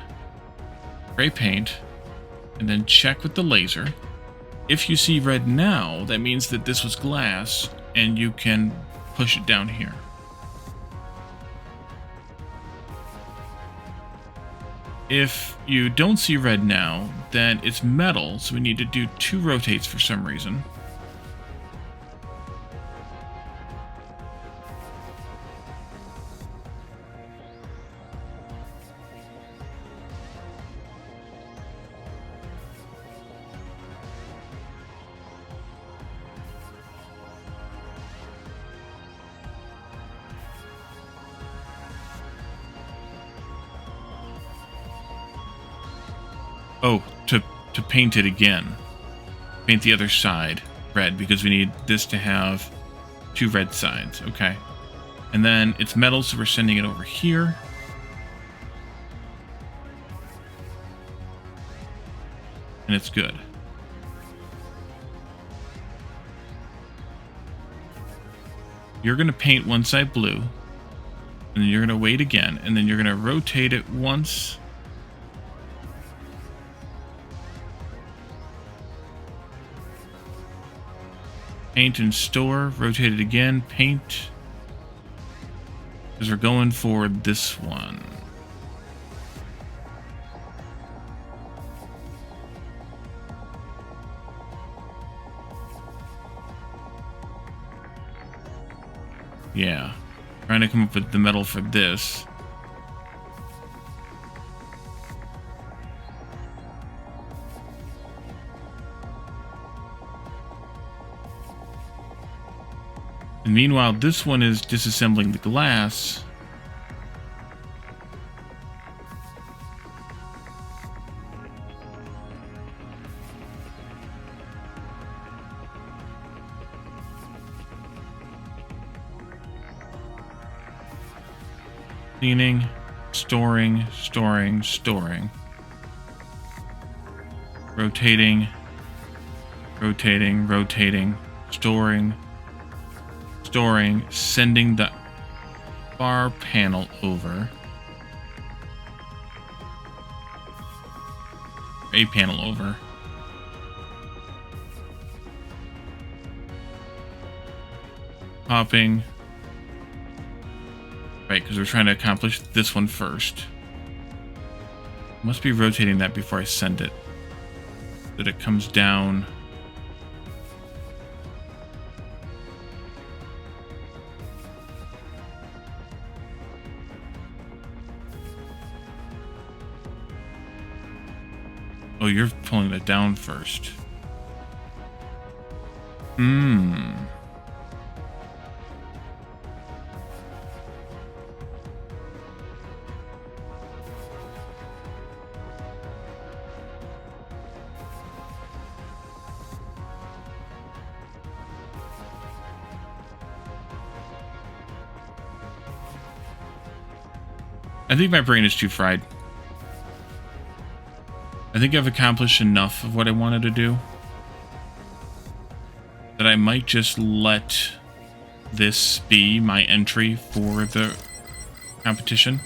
spray paint, and then check with the laser. If you see red now, that means that this was glass, and you can push it down here. If you don't see red now, then it's metal, so we need to do 2 rotates for some reason. Oh, to paint it again. Paint the other side red, because we need this to have 2 red sides. Okay. And then it's metal, so we're sending it over here. And it's good. You're going to paint one side blue, and then you're going to wait again, and then you're going to rotate it once. Paint and store, rotate it again, paint. Because we're going for this one. Yeah. Trying to come up with the metal for this. And meanwhile, this one is disassembling the glass. Cleaning, storing, storing, storing. Rotating, rotating, rotating. storing, sending the bar panel over. A panel over. Popping. Right, because we're trying to accomplish this one first. Must be rotating that before I send it. That it comes down. Oh, you're pulling it down first. I think my brain is too fried. I think I've accomplished enough of what I wanted to do that I might just let this be my entry for the competition.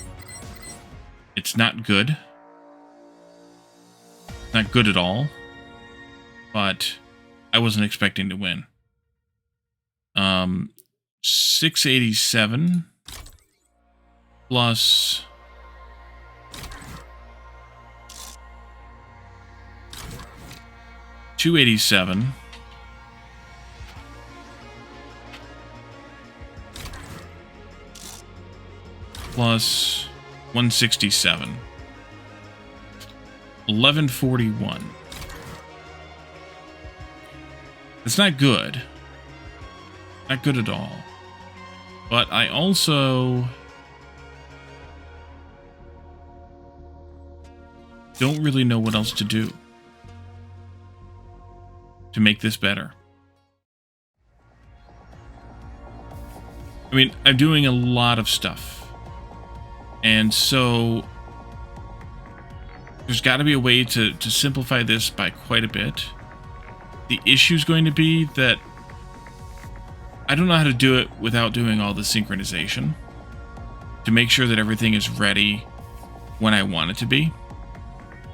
It's not good. Not good at all. But I wasn't expecting to win. 687 plus 287 plus 167. 1141. It's not good. Not good at all. But I also don't really know what else to do to make this better. I mean, I'm doing a lot of stuff. And so there's got to be a way to simplify this by quite a bit. The issue is going to be that I don't know how to do it without doing all the synchronization to make sure that everything is ready when I want it to be.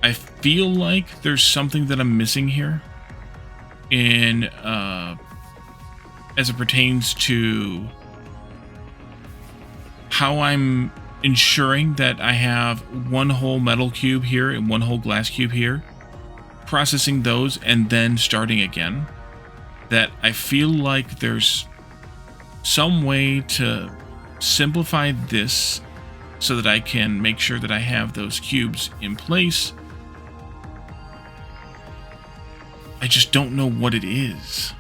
I feel like there's something that I'm missing here in as it pertains to how I'm ensuring that I have one whole metal cube here and one whole glass cube here, processing those and then starting again. That I feel like there's some way to simplify this so that I can make sure that I have those cubes in place. I just don't know what it is.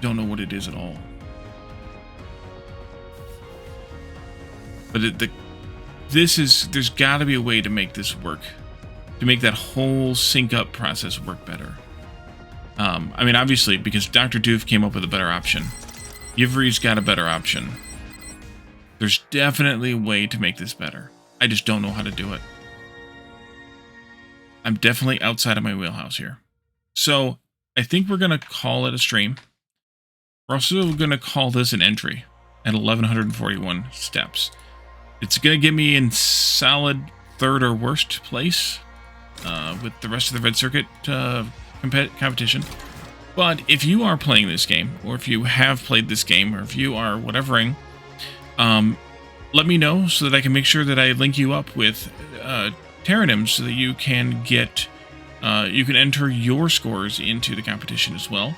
Don't know what it is at all. But there's got to be a way to make this work, to make that whole sync up process work better. I mean, obviously, because Dr. Doof came up with a better option. Yivri's got a better option. There's definitely a way to make this better. I just don't know how to do it. I'm definitely outside of my wheelhouse here. So I think we're going to call it a stream. We're also going to call this an entry at 1141 steps. It's going to get me in solid third or worst place with the rest of the Red Circuit competition. But if you are playing this game, or if you have played this game, or if you are whatevering, let me know so that I can make sure that I link you up with Terranims so that you can get, you can enter your scores into the competition as well.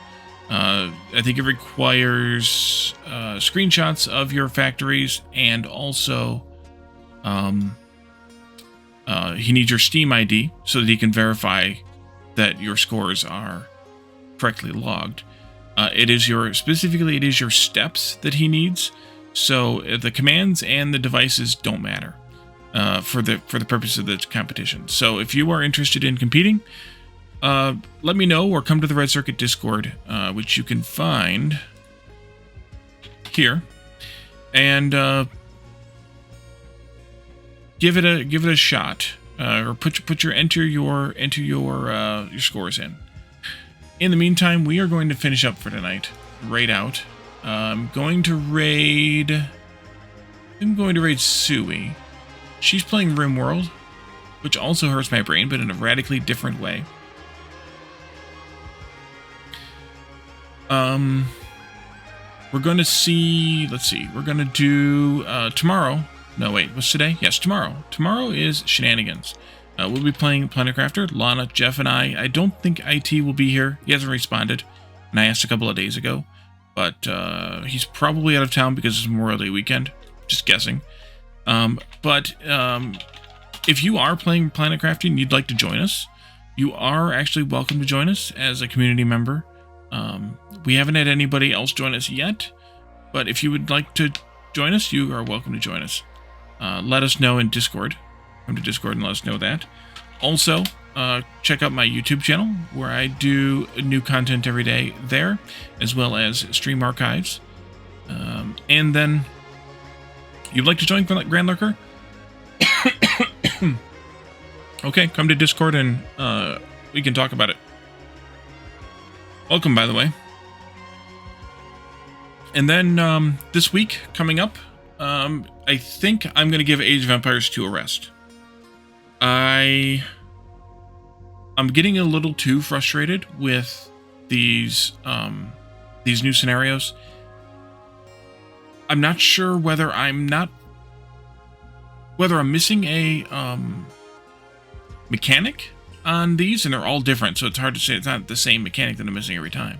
I think it requires screenshots of your factories, and also he needs your Steam ID so that he can verify that your scores are correctly logged. It is your steps that he needs. So the commands and the devices don't matter for the purpose of the competition. So if you are interested in competing, let me know, or come to the Red Circuit Discord, which you can find here, and give it a shot, or enter your scores in. In the meantime, we are going to finish up for tonight. Raid out. I'm going to raid Sui. She's playing RimWorld, which also hurts my brain, but in a radically different way. We're going to see, let's see, we're going to do, tomorrow. No, wait, what's today? Yes, tomorrow. Tomorrow is Shenanigans. We'll be playing Planetcrafter, Lana, Jeff, and I. I don't think IT will be here. He hasn't responded, and I asked a couple of days ago. But he's probably out of town because it's Memorial Day weekend. Just guessing. But if you are playing Planetcrafting and you'd like to join us, you are actually welcome to join us as a community member. We haven't had anybody else join us yet, but if you would like to join us, you are welcome to join us. Let us know in Discord. Come to Discord and let us know that. Also, check out my YouTube channel, where I do new content every day there, as well as stream archives. And then, you'd like to join Grand Lurker? Okay, come to Discord and we can talk about it. Welcome, by the way. And then this week, coming up, I think I'm going to give Age of Empires 2 a rest. I'm getting a little too frustrated with these new scenarios. I'm not sure whether I'm missing a mechanic on these, and they're all different, so it's hard to say it's not the same mechanic that I'm missing every time,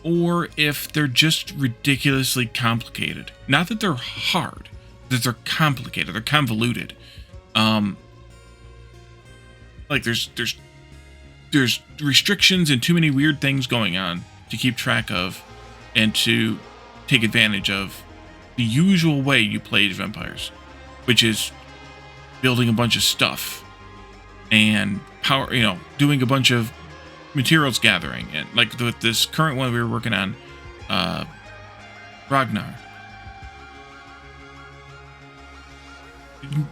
or if they're just ridiculously complicated. Not that they're hard, that they're complicated, they're convoluted. Like there's restrictions and too many weird things going on to keep track of and to take advantage of the usual way you play Age of Empires, which is building a bunch of stuff and doing a bunch of materials gathering. And like with this current one we were working on, Ragnar,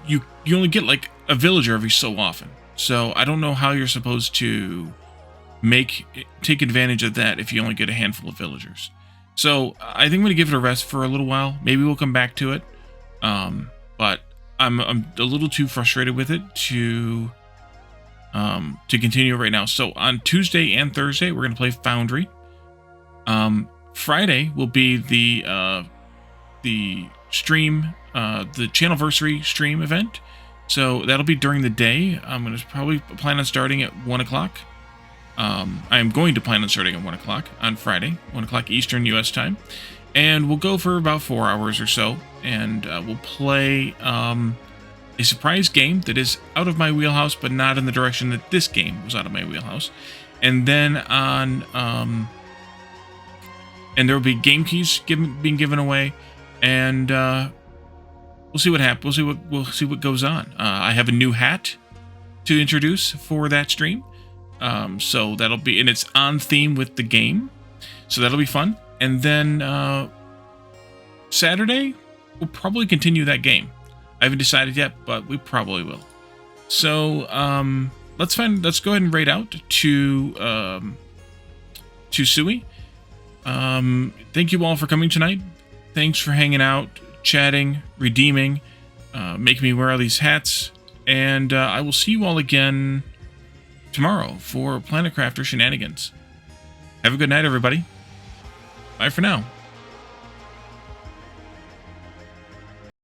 you only get like a villager every so often. So I don't know how you're supposed to take advantage of that if you only get a handful of villagers. So I think I'm going to give it a rest for a little while. Maybe we'll come back to it. But I'm a little too frustrated with it to continue right now. So on Tuesday and Thursday, we're going to play Foundry. Friday will be the stream, the Channelversary stream event. So that'll be during the day. I'm going to probably plan on starting at 1 o'clock. I am going to plan on starting at 1 o'clock on Friday, 1 o'clock Eastern U.S. time. And we'll go for about 4 hours or so. And we'll play a surprise game that is out of my wheelhouse, but not in the direction that this game was out of my wheelhouse. And then on... and there will be game keys being given away. And... we'll see what happens. We'll see what goes on. I have a new hat to introduce for that stream. So that'll be, and it's on theme with the game. So that'll be fun. And then Saturday, we'll probably continue that game. I haven't decided yet, but we probably will. So let's go ahead and raid out to Sui. Thank you all for coming tonight. Thanks for hanging out, chatting, redeeming, making me wear all these hats, and I will see you all again tomorrow for Planetcrafter Shenanigans. Have a good night, everybody. Bye for now.